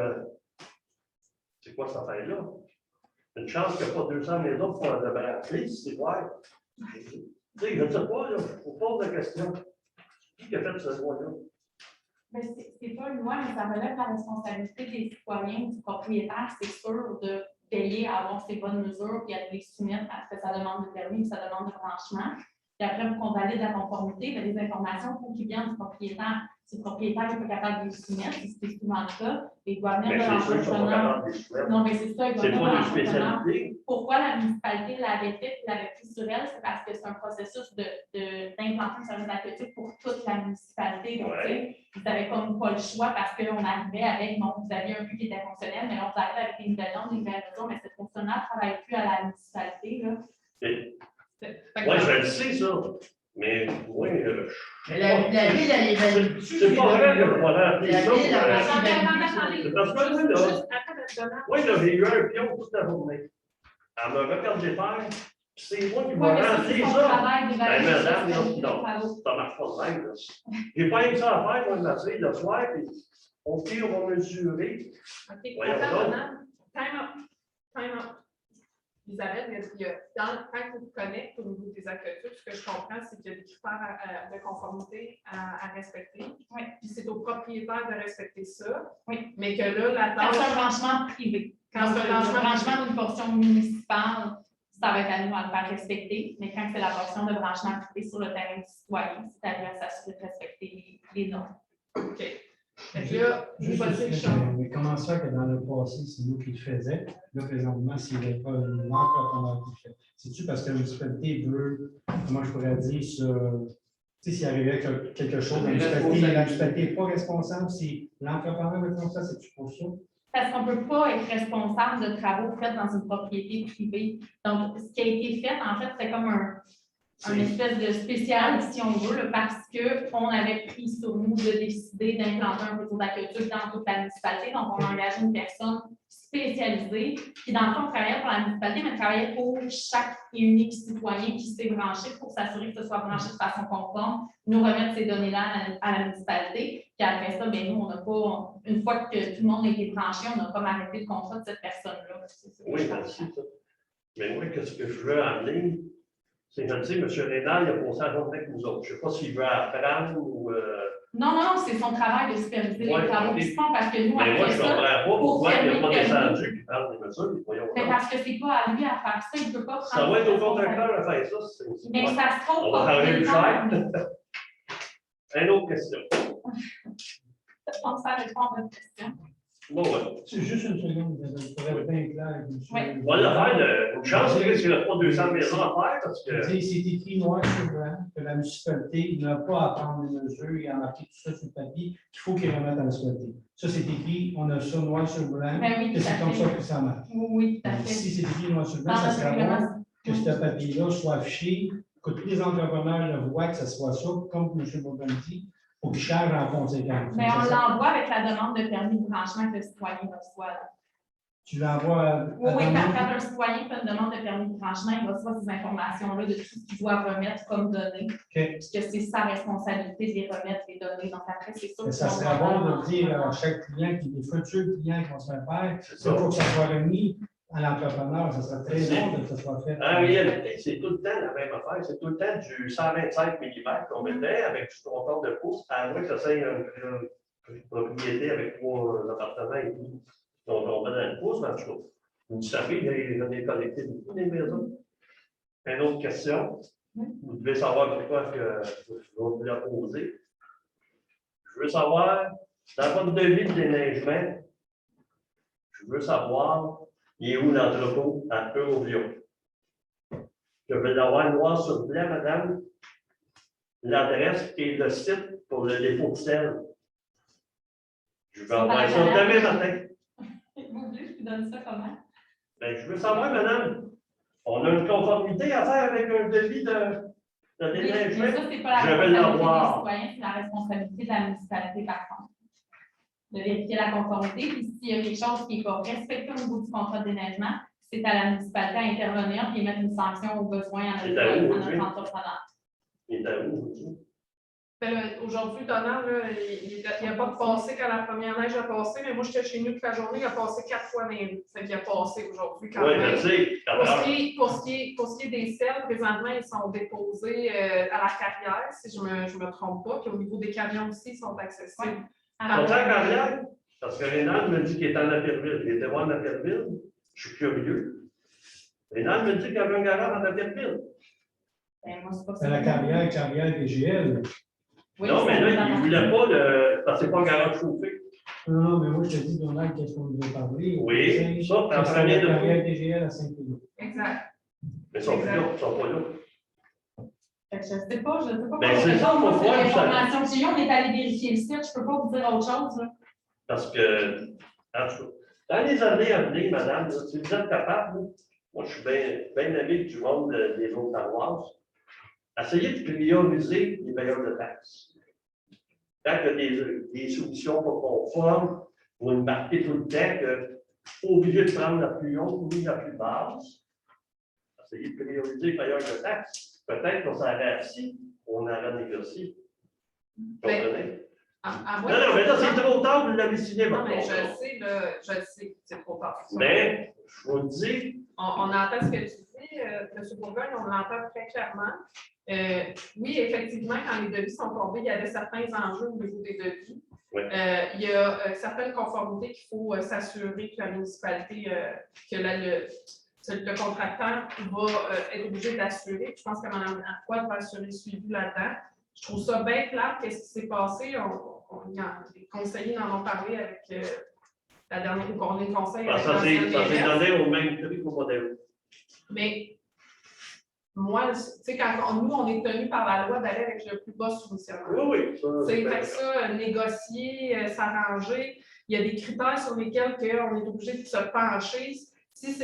C'est quoi cette affaire-là? Une chance qu'il n'y a pas 200 maisons pour le brancher, c'est vrai. Tu sais, je ne sais pas, je vous pose la question. Qui a fait ce loi-là? Ce n'est pas une loi, mais ça relève la responsabilité des citoyens, du propriétaire, c'est sûr, de veiller à avoir ces bonnes mesures et à les soumettre à ce que ça demande de permis, ça demande de branchement. Puis après, pour qu'on valide la conformité, il y a des informations qui viennent du propriétaire. Si le propriétaire n'est pas capable de les soumettre, c'est souvent le cas, il doit venir de l'entrepreneur. Non, mais c'est ça, il doit venir de l'entrepreneur. Pourquoi la municipalité l'avait fait et l'avait pris sur elle? C'est parce que c'est un processus d'implanter un service aquatique pour toute la municipalité. Donc, vous n'avez comme pas le choix parce qu'on arrivait avec, bon, vous aviez un but qui était fonctionnel, mais là, on vous arrivait avec des nouvelles normes, des nouvelles mesures, mais cette personnes-là ne travaillent plus à la municipalité, là. Moi, je le sais, ça. Mais oui, Mais la ville, elle évalue. c'est pas vrai que je vais remplir La ça. ville, elle pour, Attendez, C'est parce que moi, là, Donald. moi, là, j'ai eu un pion toute la journée. Elle me regarde faire, puis c'est moi qui Oui, vais mais ça, c'est remplir son ça. travail Ben, d'évaluation. madame, c'est non, son travail. ça marche pas de même, là. J'ai pas eu ça à faire, moi, de m'asseoir le soir, puis on va mesurer. OK, Voyons attends, donc. Donald. Time up. Time up. Isabelle, quand tu te connectes au niveau des aqueducs, ce que je comprends, c'est qu'il y a des critères de conformité à respecter. Oui. Puis c'est au propriétaire de respecter ça. Oui. Mais que là, la Quand c'est un tâche. branchement privé. Quand Donc, c'est un le branchement branchement d'une portion municipale, ça va être à nous à le faire respecter. Mais quand c'est la portion de branchement privé sur le terrain du citoyen, c'est à lui à s'assurer de respecter les normes. OK. Fait que là, Juste vas-y, dire Charles. mais comment ça que dans le passé, c'est nous qui le faisions? Là, présentement, s'il n'y avait pas un entrepreneur qui le fait. C'est-tu parce que la municipalité veut, comment je pourrais dire, tu sais, s'il arrivait quelque chose, la municipalité n'est pas responsable, si l'entrepreneur est responsable, c'est-tu pour ça? Parce qu'on ne peut pas être responsable de travaux faits dans une propriété privée. Donc, ce qui a été fait, en fait, c'est comme une espèce de spécial, si on veut, là, parce qu'on avait pris sur nous de décider d'implanter un réseau d'aqueduc dans toute la municipalité. Donc, on a engagé une personne spécialisée qui, dans le fond, travaillait pour la municipalité, mais travaillait pour chaque et unique citoyen qui s'est branché pour s'assurer que ce soit branché de façon conforme, nous remettre ces données-là à la municipalité. Puis après ça, bien, nous, on n'a pas, une fois que tout le monde a été branché, on n'a pas arrêté le contrat de cette personne-là. Oui, merci. Ça. Mais moi, qu'est-ce que je veux amener? C'est que, tu sais, M. Rénal, il a passé la journée avec nous autres. Je ne sais pas s'il veut apprendre ou. Non, c'est son travail de superviser Ouais, les travaux qui se font parce que nous, Mais moi, après je ne ça, comprends pas pourquoi il n'a pas fermer le descendu et prendre des mesures. Voyons mais donc. parce que c'est pas à lui à faire ça, il ne peut pas prendre. Ça va être au sa contracteur à faire ça. Mais ça se trouve On va pas. travailler le cher. Une autre question. Je pense à répondre à votre question. Bon, ouais. C'est juste une seconde, pour être bien clair avec monsieur. Oui. On va le faire. Une chance qu'il n'y a pas 200 maisons à faire parce que. C'est écrit noir sur blanc que la municipalité n'a pas à prendre les mesures et à marquer tout ça sur le papier, qu'il faut qu'ils remettent à la municipalité. Ça, c'est écrit, on a ça noir sur blanc, Ben oui, que tout à c'est comme fait. ça que ça marche. Oui, tout à Donc, fait. si c'est écrit noir sur blanc, Dans ça notre serait règlement, bon que ce papier-là soit affiché, que tous les entrepreneurs le voient, que ce soit ça, comme M. Bourgogne dit, pour qu'ils chargent en conséquence. mais on l'envoie avec la demande de permis de branchement que le citoyen reçoit. Là. Tu l'envoies à Oui, demande? quand un citoyen fait une demande de permis de branchement, il reçoit ces informations-là de tout ce qu'il doit remettre comme données. Puis que c'est sa responsabilité de les remettre, les données. Donc après, c'est sûr Mais que ça serait bon de dire à chaque client, des futurs clients qui vont se faire, C'est il ça. faut que ça soit remis à l'entrepreneur. Ça serait très bon que ça soit fait. En réalité, c'est tout le temps la même affaire. C'est tout le temps du 125 mm qu'on mettait avec du compteur de pouce, à moins que ça soit une propriété avec 3 appartements et tout. Donc, on met dans le pouce, mais en tout cas, vous savez, j'en ai collecté beaucoup des maisons. Une autre question. Vous devez savoir pourquoi que je vais vous la poser. Je veux savoir, dans votre devis de déneigement, je veux savoir, il est où l'entrepôt à Eurovio? Je veux l'avoir noir sur blanc, madame. L'adresse et le site pour le dépôt de sel. Je veux avoir ça demain matin. Vous voulez que je vous donne ça comment? Ben, je veux savoir, madame, on a une conformité à faire avec un devis de Mais déneigement. ça, c'est pas la Je vais responsabilité l'avoir. des citoyens, c'est la responsabilité de la municipalité, par contre. De vérifier la conformité. Puis s'il y a quelque chose qui n'est pas respecté au niveau du contrat de déneigement, c'est à la municipalité à intervenir et mettre une sanction au besoin à C'est notre à où, notre oui? entrepreneur. Il est à où? Ben là, aujourd'hui, Donald, là, il n'a pas passé quand la première neige a passé, mais moi, j'étais chez nous toute la journée, il a passé 4 fois dans les rues. Fait qu'il a passé aujourd'hui quand Oui, même. je sais. Pour ce qui est des selles, présentement, ils sont déposés à la carrière, si je me trompe pas. Puis au niveau des camions aussi, ils sont accessibles. Son temps carrière, parce que Rénal me dit qu'il est en Napierville. Il était voir Napierville. Je suis curieux. Rénal me dit qu'il y avait un garage en Napierville. Ben, moi, c'est pas C'est ça. la carrière DGL. Oui, Non, mais là, il c'est ne voulait pas le. Parce que c'est pas un garage chauffé. Non, mais moi, je te dis, Donald, qu'est-ce qu'on veut parler? Oui, ça, en C'est la premier de carrière DGL à Saint-Pédro. Exact. Mais ils sont plus là, ils sont pas là. Fait que je ne sais pas. Ben, c'est ça, Moi, faut c'est voir, l'information que j'ai eue, on est allé vérifier le site, je ne peux pas vous dire autre chose. Là. Parce que, en tout cas, Dans les années à venir, madame, là, si vous êtes capable, là, moi je suis bien ami du monde des autres paroisses, essayez de prioriser les payeurs de taxes. Quand il y a des solutions pas conformes, vous nous marquez tout le temps que obligé de prendre la plus haute ou la plus basse. Essayez de prioriser les payeurs de taxes. Peut-être qu'on s'arrête assis, on aurait négocié. Vous comprenez? À Non, moins non, mais là, c'est que- trop tard, vous l'avez signé, Non, votre mais contrat. je le sais, c'est trop tard. Mais, je vous le dis, On entend ce que tu dis, M. Bourgogne, on l'entend très clairement. Oui, effectivement, quand les devis sont tombés, il y avait certains enjeux au niveau des devis. Oui. Il y a certaines conformités qu'il faut s'assurer que la municipalité, que le contractant va être obligé d'assurer. Je pense que Mme Arquois va assurer le suivi là-dedans. Je trouve ça bien clair. Qu'est-ce qui s'est passé? Les conseillers en ont parlé avec la dernière fois qu'on est conseil. ça s'est donné au même prix qu'au modèle. Mais moi, tu sais, quand nous, on est tenus par la loi d'aller avec le plus bas soumissionnaire. Oui, ça. C'est fait que ça, négocier, s'arranger. Il y a des critères sur lesquels on est obligé de se pencher. Si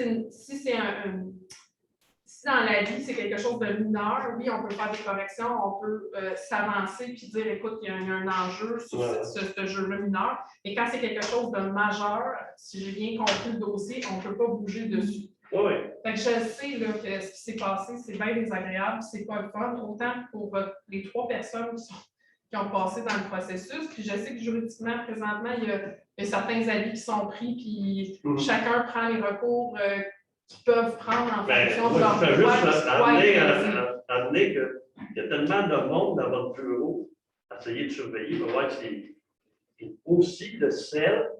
dans la vie, c'est quelque chose de mineur, oui, on peut faire des corrections, on peut s'avancer puis dire, écoute, il y a un enjeu sur ce jeu-là mineur. Mais quand c'est quelque chose de majeur, si j'ai bien compris le dossier, on ne peut pas bouger dessus. Oui. Fait que je sais là, que ce qui s'est passé, c'est bien désagréable, c'est pas le fun, autant pour les 3 personnes qui ont passé dans le processus. Puis je sais que juridiquement, présentement, il y a certains avis qui sont pris, puis chacun prend les recours qu'ils peuvent prendre en fonction de leur droit. Je veux juste amener qu'il y a tellement de monde dans votre bureau, essayez de surveiller pour voir si aussi le sel,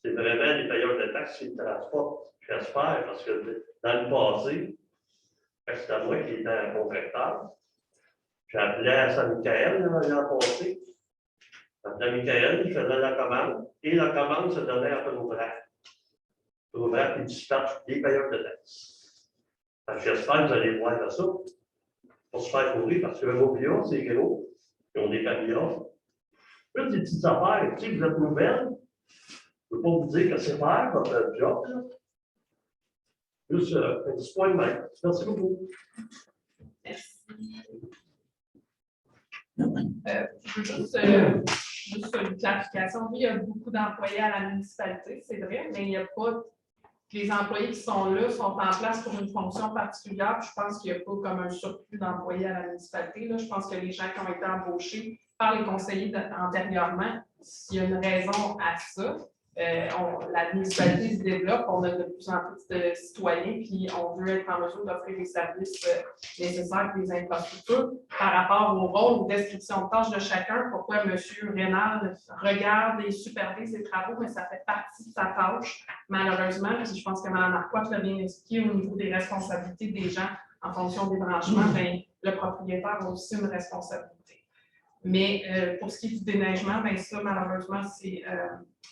c'est vraiment les payeurs de taxes qui le transportent. J'espère, parce que dans le passé, c'est à moi qui étais un contracteur. J'ai appelé à Saint-Michael l'an passé. Saint-Michael, il faisait la commande et la commande se donnait à Penouvrac. Penouvrac, il dispatche des payeurs de taxes. J'espère que vous allez voir ça pour se faire couvrir parce que le mobilier, c'est gros. Ils ont des camions. Plus des petites affaires, tu sais, vous êtes nouvelles. Je ne peux pas vous dire que c'est faire votre job. Là. Juste un petit point de main. Merci beaucoup. Merci. Je veux juste une clarification. Oui, il y a beaucoup d'employés à la municipalité, c'est vrai, mais il n'y a pas. Les employés qui sont là sont en place pour une fonction particulière. Je pense qu'il n'y a pas comme un surplus d'employés à la municipalité. Là. Je pense que les gens qui ont été embauchés par les conseillers antérieurement, s'il y a une raison à ça, la municipalité se développe, on a de plus en plus de citoyens, puis on veut être en mesure d'offrir les services nécessaires et les infrastructures par rapport au rôle ou description de tâches de chacun. Pourquoi M. Rénal regarde et supervise les travaux, mais ça fait partie de sa tâche, malheureusement. Puis je pense que Mme Arquois l'a bien expliqué au niveau des responsabilités des gens en fonction des branchements, bien, le propriétaire a aussi une responsabilité. Mais pour ce qui est du déneigement, bien ça, malheureusement, c'est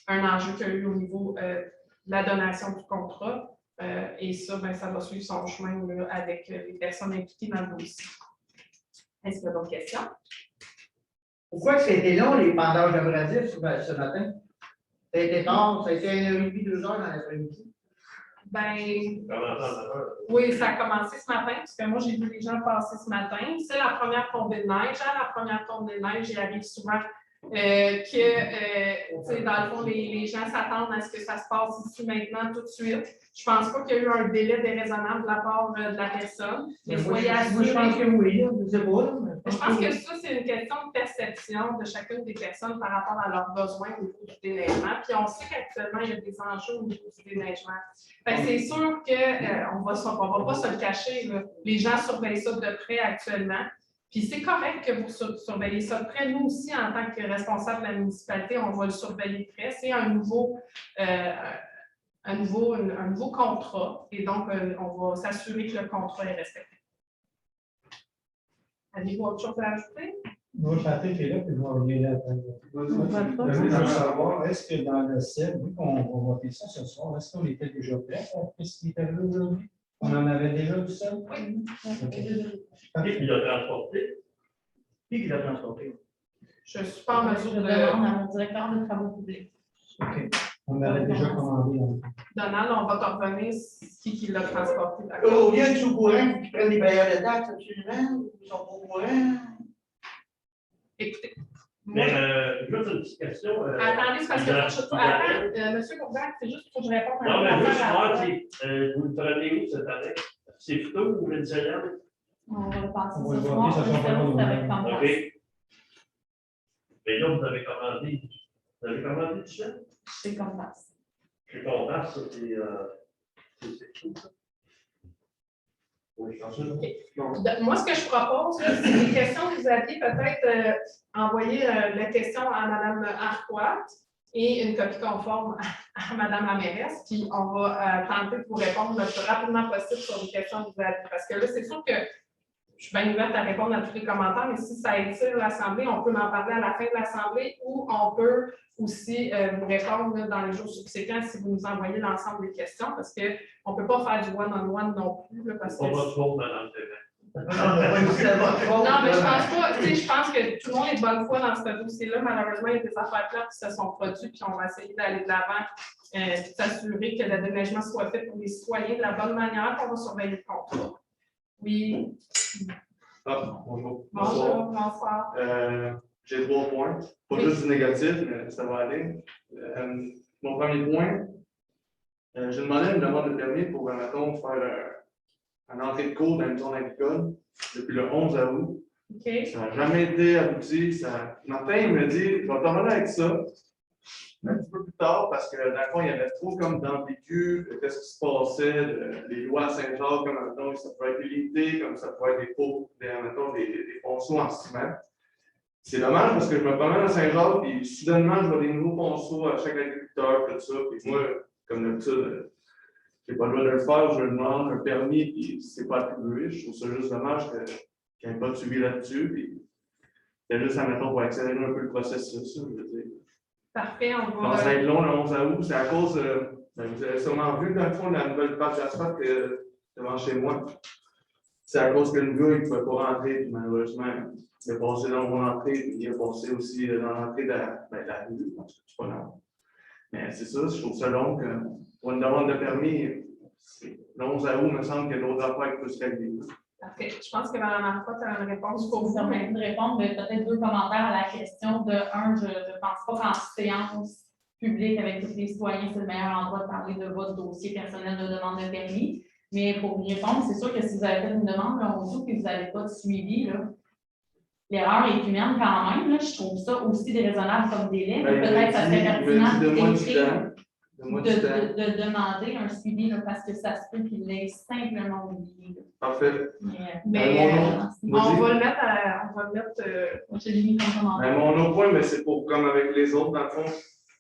un enjeu qu'il y a eu au niveau de la donation du contrat. Et ça, bien, ça va suivre son chemin là, avec les personnes impliquées dans le dossier. Est-ce qu'il y a d'autres questions? Pourquoi c'était long, les pendages abrasifs ce matin? Ça a été tard, ça a été 1h30, 2 heures dans l'après-midi. Ben, oui, ça a commencé ce matin, parce que moi, j'ai vu les gens passer ce matin. C'est la première tombée de neige. À la première tombée de neige, il arrive souvent que, dans le fond, les gens s'attendent à ce que ça se passe ici maintenant tout de suite. Je ne pense pas qu'il y a eu un délai déraisonnable de la part de la personne. Mais soyez assurés. Je pense que oui, je ne sais pas. Je pense que ça, c'est une question de perception de chacune des personnes par rapport à leurs besoins au niveau du déneigement. Puis on sait qu'actuellement, il y a des enjeux au niveau du déneigement. Fait que c'est sûr qu'on ne va pas se le cacher. Là. Les gens surveillent ça de près actuellement. Puis c'est correct que vous surveillez ça de près. Nous aussi, en tant que responsable de la municipalité, on va le surveiller de près. C'est un nouveau contrat. Et donc, on va s'assurer que le contrat est respecté. Avez-vous autre chose à ajouter? Moi, Patrick est là, puis moi, on est là. Je veux savoir, est-ce que dans le ciel, vu qu'on va voter ça ce soir, est-ce qu'on était déjà prêt pour ce qui est arrivé aujourd'hui? On en avait déjà du sol? Oui. Qui l'a transporté? Qui l'a transporté? Je ne suis pas en mesure Je de. demande à mon directeur de travaux publics. OK. On avait déjà commandé. Donald, on va t'en revenir qui l'a transporté. D'accord? Au lieu du courant, qui prennent des payeurs de taxes absolument, ou ils sont pas au courant. Écoutez, moi, Mais juste une petite question. attendez, c'est parce que attends, M. Courbac, c'est juste pour que je réponde à Non, une mais juste affaire à- voir, vous le prenez où cette année? C'est plutôt ou Vincennes? On va le passer On va ce le soir. voir, ça sera pas long, C'est avec hein. Campbell. OK. Mais là, vous avez commandé du chien? C'est comme ça. Je suis content, ça, c'est tout, ça. Oui, je pense que non. Moi, ce que je propose, là, c'est des questions que vous aviez peut-être envoyé la question à Mme Arquat et une copie conforme à Mme la mairesse, puis on va tenter de vous répondre le plus rapidement possible sur les questions que vous avez. Parce que là, c'est sûr que je suis bien ouverte à répondre à tous les commentaires, mais si ça étire l'Assemblée, on peut en parler à la fin de l'Assemblée ou on peut aussi vous répondre là, dans les jours subséquents si vous nous envoyez l'ensemble des questions, parce qu'on ne peut pas faire du one-on-one non plus. Là, parce que... On va se voir dans le terrain. Non, mais je pense pas, tu sais, je pense que tout le monde est de bonne foi dans ce dossier-là. Malheureusement, il y a des affaires là qui se sont produites, puis on va essayer d'aller de l'avant, de s'assurer que le déneigement soit fait pour les citoyens de la bonne manière, qu'on va surveiller le contrat. Oui. Ah, bonjour. Bonjour, bonsoir. J'ai 3 points. Pas Oui. juste du négatif, mais ça va aller. Mon premier point, j'ai demandé une demande de permis pour, mettons, faire un entrée de cours dans une zone agricole depuis le 11 août. OK. Ça n'a jamais été abouti. Martin, il me dit, je vais t'en aller avec ça. Un petit peu plus tard, parce que dans le fond, il y avait trop comme d'ambigu, qu'est-ce qui se passait, les lois à Saint-Jacques, comme mettons, ça pouvait être limité, comme ça pouvait être des pots, mettons, des ponceaux en ciment. C'est dommage parce que je me promène à Saint-Jacques, puis soudainement, je vois des nouveaux ponceaux à chaque agriculteur, tout ça. Puis moi, comme d'habitude, j'ai pas le droit de le faire, je demande un permis, puis c'est pas attribué. Je trouve ça juste dommage qu'il n'y ait pas de suivi là-dessus. Puis c'est juste, admettons, pour accélérer un peu le processus, je veux dire. Parfait, on Donc, ça va va. être long le 11 août, c'est à cause, vous avez sûrement vu, dans le fond, la nouvelle page d'asphalte devant chez moi. C'est à cause que le gars, il ne pouvait pas rentrer, puis malheureusement, il a passé dans mon entrée, puis il a passé aussi dans l'entrée de la rue, c'est pas long. Mais c'est ça, je trouve ça long, pour une demande de permis, le 11 août, il me semble qu'il y a d'autres affaires qui peuvent se régler. Parfait. Je pense que Mme Arquat a une réponse pour vous. Ça permet de répondre, mais peut-être 2 commentaires à la question. De un, je ne pense pas qu'en séance publique avec tous les citoyens, c'est le meilleur endroit de parler de votre dossier personnel de demande de permis. Mais pour y répondre, c'est sûr que si vous avez fait une demande là, on dit que vous n'avez pas de suivi, l'erreur est humaine quand même. Là, je trouve ça aussi déraisonnable comme délai. Mais peut-être ça serait pertinent de demander un suivi là, parce que ça se peut qu'il l'ait simplement oublié. Parfait. Mais on va le mettre. Je l'ai mis comme commentaire. Mon autre point, c'est pour comme avec les autres, dans le fond,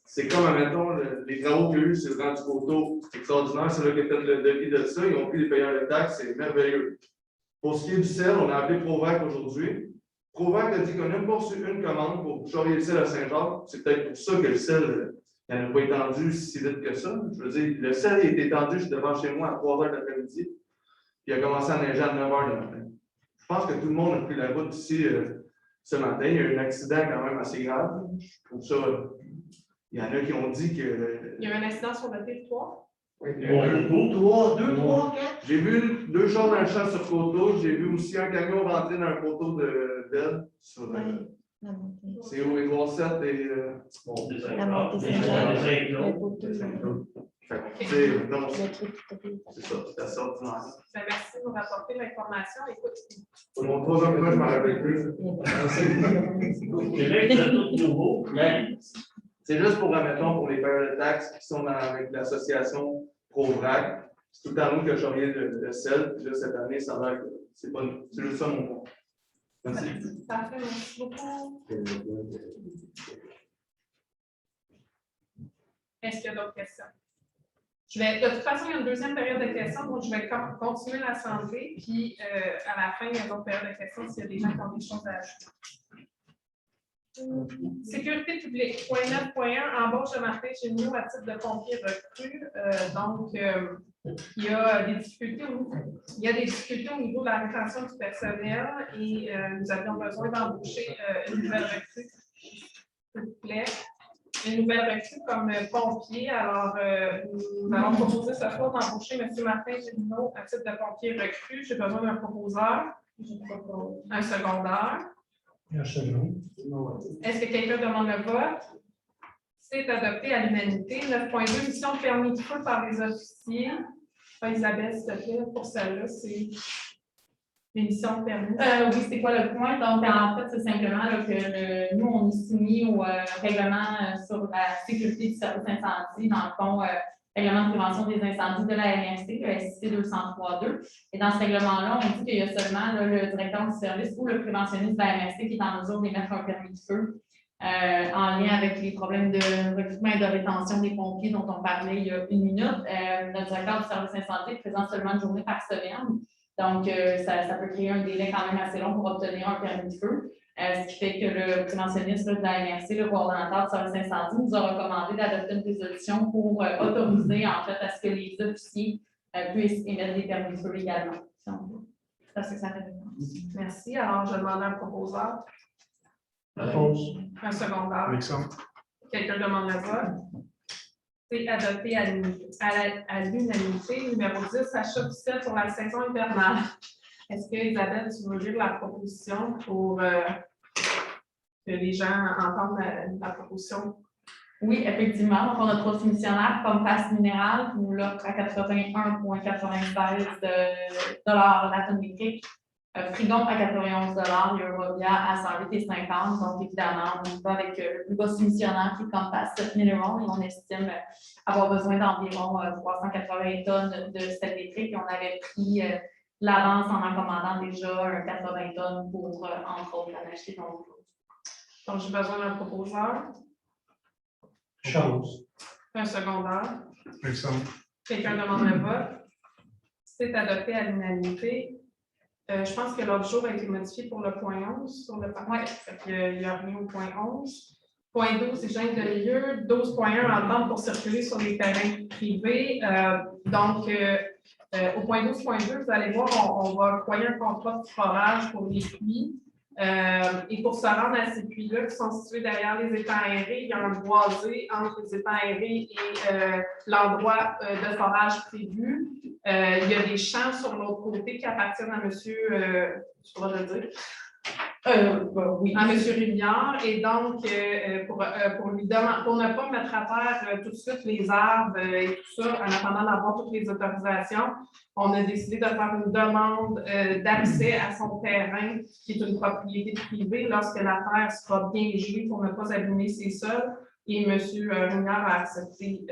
c'est comme, admettons, les travaux qu'il y a eu sur le rang du coteau, c'est extraordinaire, c'est là qu'il a fait le devis de ça, ils ont pris les payeurs de taxes, c'est merveilleux. Pour ce qui est du sel, on a appelé Provac aujourd'hui. Provac a dit qu'on n'a même pas reçu une commande pour charrier le sel à Saint-Jacques. C'est peut-être pour ça que le sel n'a pas étendu si vite que ça. Je veux dire, le sel a été étendu, je suis devant chez moi à 3 h de l'après-midi, puis il a commencé à neiger à 9 h le matin. Je pense que tout le monde a pris la route ici ce matin. Il y a eu un accident quand même assez grave. Je trouve ça. Il y en a qui ont dit que. Il y a eu un accident sur le territoire. Oui, Deux, trois, 4. j'ai vu 2 choses dans le champ sur coteau. J'ai vu aussi un camion rentrer dans un coteau d'aide. C'est où Édouard 7 et. La montée Saint-Jacques. C'est ça, c'est assez ordinaire. Merci de nous rapporter l'information. Écoute, Pour mon 3e point, je ne m'en rappelle plus. C'est vrai que c'est tout nouveau. C'est juste pour, admettons, pour les payeurs de taxes qui sont avec l'association ProVrac. C'est tout le temps nous qui a charrié le sel. Puis là, cette année, ça va être. C'est juste ça mon point. Merci. parfait, merci beaucoup. Est-ce qu'il y a d'autres questions? De toute façon, il y a une deuxième période de questions, donc je vais continuer l'Assemblée, puis à la fin, il y a d'autres périodes de questions s'il y a des gens qui ont des choses à ajouter. Sécurité publique, point 9.1, embauche de Martin Géniaux à titre de pompier recru. Il y a des difficultés au niveau de la rétention du personnel et nous avions besoin d'embaucher une nouvelle recrue, s'il vous plaît. une nouvelle recrue comme pompier. Alors, nous allons proposer ce soir d'embaucher M. Martin Gélineau à titre de pompier recrue. J'ai besoin d'un proposeur. Je propose un secondaire. Un second. Est-ce que quelqu'un demande le vote? C'est adopté à l'unanimité. 9.2, mission de permis de feu par les officiers. Isabelle, s'il te plaît, pour celle-là, c'est l'émission de permis. Oui, c'est quoi le point? Donc, en fait, c'est simplement là, que nous, on est soumis au règlement sur la sécurité du service incendie, dans le fond, règlement de prévention des incendies de la MRC, le SIC 203.2. Et dans ce règlement-là, on dit qu'il y a seulement là, le directeur du service ou le préventionniste de la MRC qui est en mesure d'émettre un permis de feu en lien avec les problèmes de recrutement et de rétention des pompiers dont on parlait il y a une minute. Le directeur du service incendie est présent seulement une journée par semaine. Donc, ça peut créer un délai quand même assez long pour obtenir un permis de feu. Ce qui fait que le préventionniste de la MRC, le coordonnateur du service incendie, nous a recommandé d'adopter une résolution pour autoriser en fait à ce que les officiers puissent émettre des permis de feu également. C'est à ce que ça fait. Merci. Alors, je demande un proposeur. Propose. Un secondaire. Alexandre. Quelqu'un demande le vote. C'est adopté à l'unanimité. Numéro 10, achat du sel pour la saison hivernale. Est-ce que, Isabelle, tu veux lire la proposition pour que les gens entendent la proposition? Oui, effectivement. Donc, on a 3 soumissionnaires comme Passe Minérale qui nous l'offre à 81,96 $ la tonne métrique. Frigon à 91 $, Eurovia à 108,50 $. Donc, évidemment, on va avec le plus bas soumissionnaire qui est Compass Mineral et on estime avoir besoin d'environ 380 tonnes de sel électrique et on avait pris l'avance en commandant déjà un 80 tonnes pour, entre autres, en acheter dans l'eau. Donc, j'ai besoin d'un proposeur. Chose. Un secondaire. Alexandre. Quelqu'un demande le vote. C'est adopté à l'unanimité. Je pense que l'autre jour a été modifié pour le point 11 sur le parcours. Il n'y a rien au point 11. Point 12, échange de lieu. 12.1, entente pour circuler sur les terrains privés. Donc, au point 12.2, vous allez voir, on va octroyer un contrat de forage pour les puits. Et pour se rendre à ces puits-là qui sont situés derrière les étangs aérés, il y a un boisé entre les étangs aérés et l'endroit de forage prévu. Il y a des champs sur l'autre côté qui appartiennent à monsieur, je dois le dire, Oui. à monsieur Rivière. Et donc, pour ne pas mettre à terre tout de suite les arbres et tout ça, en attendant d'avoir toutes les autorisations, on a décidé de faire une demande d'accès à son terrain, qui est une propriété privée, lorsque la terre sera bien gelée pour ne pas abîmer ses sols. Et M. Rivière a accepté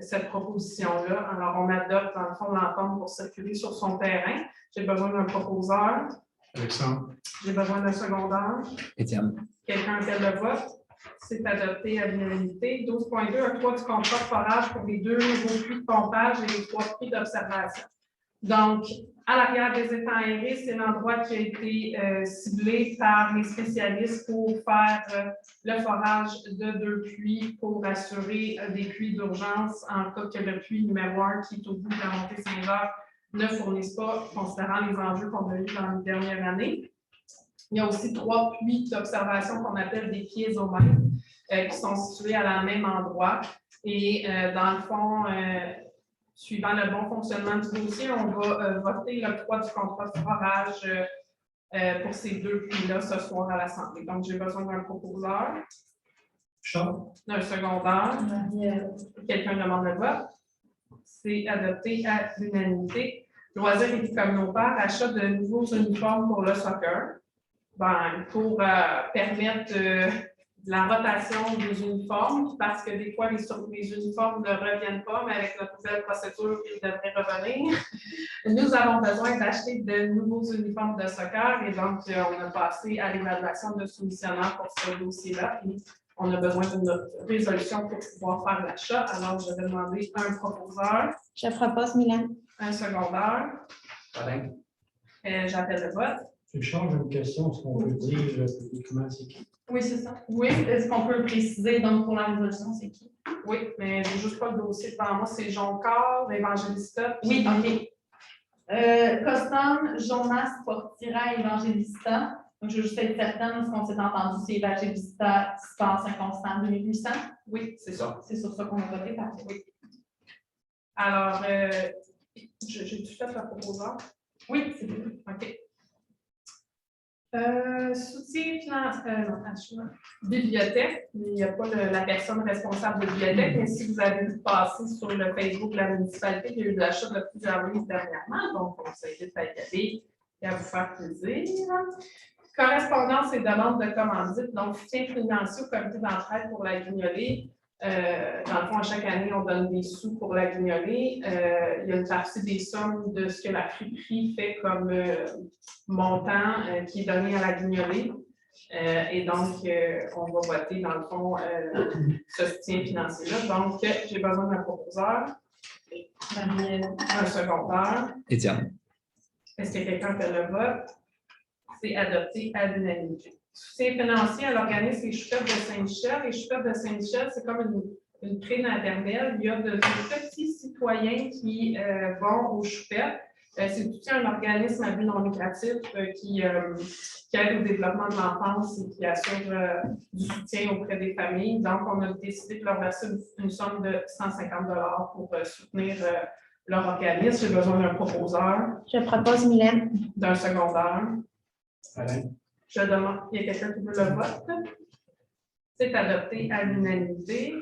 cette proposition-là. Alors, on adopte, dans le fond, l'entente pour circuler sur son terrain. J'ai besoin d'un proposeur. Alexandre. J'ai besoin d'un secondaire. Étienne. Quelqu'un appelle le vote. C'est adopté à l'unanimité. 12.2, octroi du contrat de forage pour les 2 nouveaux puits de pompage et les 3 puits d'observation. Donc, à l'arrière des étangs aérés, c'est l'endroit qui a été ciblé par les spécialistes pour faire le forage de 2 puits pour assurer des puits d'urgence en cas que le puits numéro 1 qui est au bout de la montée Saint-Jacques ne fournisse pas, considérant les enjeux qu'on a eus dans les dernières années. Il y a aussi 3 puits d'observation qu'on appelle des piézomètres qui sont situés à la même endroit. Et dans le fond, suivant le bon fonctionnement du dossier, on va voter l'octroi du contrat de forage pour ces 2 puits-là ce soir à l'Assemblée. Donc, j'ai besoin d'un proposeur. Chose. D'un secondaire. Quelqu'un demande le vote. C'est adopté à l'unanimité. Loisirs et vie communautaire, achat de nouveaux uniformes pour le soccer. Pour permettre la rotation des uniformes, parce que des fois, les uniformes ne reviennent pas, mais avec notre nouvelle procédure, ils devraient revenir. Nous avons besoin d'acheter de nouveaux uniformes de soccer et donc, on a passé à l'évaluation de soumissionnaire pour ce dossier-là. Et on a besoin d'une résolution pour pouvoir faire l'achat. Alors, je vais demander un proposeur. Je propose Milan. Un secondaire. J'appelle le vote. Je change une question, ce qu'on peut dire publiquement, c'est qui? Oui, c'est ça. Oui, est-ce qu'on peut le préciser donc pour la résolution, c'est qui? Oui, mais je n'ai juste pas le dossier devant moi. C'est Joncar, Évangélista. Oui, OK. Custom, Jonas, Portira, Évangélista. Donc, je veux juste être certaine, ce qu'on s'est entendu, c'est Évangélista, dispense un constant de 2800. Oui, c'est ça. C'est sur ça qu'on a voté, parfait. Oui. Alors, j'ai tout fait la proposeur? Oui, c'est bon. OK. Soutien financier, bibliothèque. Il n'y a pas la personne responsable de bibliothèque, mais si vous avez vu passer sur le Facebook de la municipalité, il y a eu de l'achat de plusieurs livres dernièrement, donc on s'invite à y aller et à vous faire plaisir. Correspondance et demande de commandite, donc soutien financier au comité d'entraide pour la Guignolée. Dans le fond, à chaque année, on donne des sous pour la Guignolée. Il y a une partie des sommes de ce que la friperie fait comme montant qui est donné à la Guignolée. Et donc, on va voter, dans le fond, ce soutien financier-là. Donc, j'ai besoin d'un proposeur, un secondaire. Étienne. Est-ce qu'il y a quelqu'un qui fait le vote? C'est adopté à l'unanimité. Soutien financier à l'organisme des Choupettes de Saint-Michel. Les Choupettes de Saint-Michel, c'est comme une prime maternelle. Il y a de petits citoyens qui vont aux Choupettes. C'est aussi un organisme à but non lucratif qui aide au développement de l'enfance et qui assure du soutien auprès des familles. Donc, on a décidé de leur verser une somme de 150 $ pour soutenir leur organisme. J'ai besoin d'un proposeur. Je propose Mylène. D'un secondaire. Alain. Je demande, il y a quelqu'un qui veut le vote? C'est adopté à l'unanimité.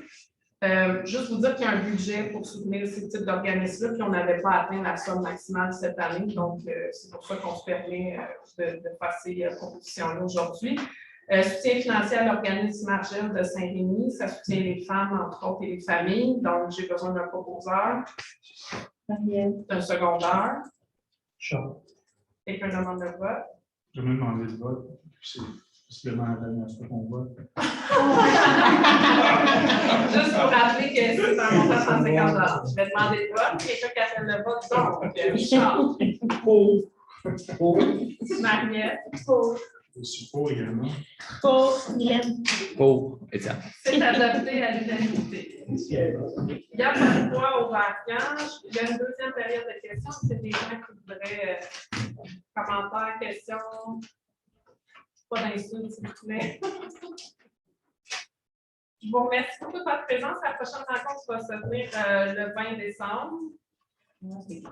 Juste vous dire qu'il y a un budget pour soutenir ce type d'organisme-là, puis on n'avait pas atteint la somme maximale cette année, donc c'est pour ça qu'on se permet de faire ces propositions-là aujourd'hui. Soutien financier à l'organisme Margelle de Saint-Rémy, ça soutient les femmes, entre autres, et les familles, donc j'ai besoin d'un proposeur. D'un secondaire. Charles. Quelqu'un demande le vote? Je vais me demander le vote. C'est possiblement la dernière fois qu'on vote. Juste pour rappeler que c'est un montant de 150 $. Je vais demander le vote. Quelqu'un qui appelle le vote, donc Charles. Pour. Mariette. Je suis pour également. Pour Mylène. Pour Étienne. C'est adopté à l'unanimité. Il y a pas de poids au vacage. Il y a une deuxième période de questions. C'est des gens qui voudraient commentaires, questions. Pas d'insultes, s'il vous plaît. Je vous remercie beaucoup de votre présence. La prochaine rencontre va se tenir le 20 décembre. Oui,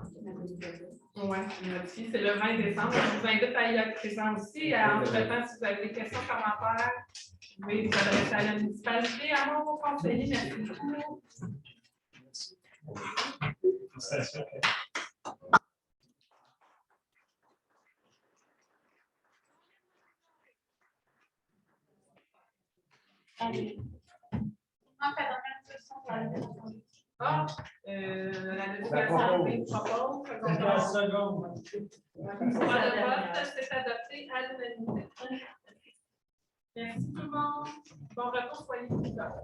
c'est le 20 décembre. Je vous invite à y être présent aussi. Entre-temps, si vous avez des questions, commentaires, vous pouvez vous adresser à la municipalité, à moi, vos conseillers. Merci beaucoup. Félicitations. Allez. Ah, la délégation des propos. Seconde. Pour le vote, c'est adopté à l'unanimité. Merci tout le monde. Bon retour, soyez prudents.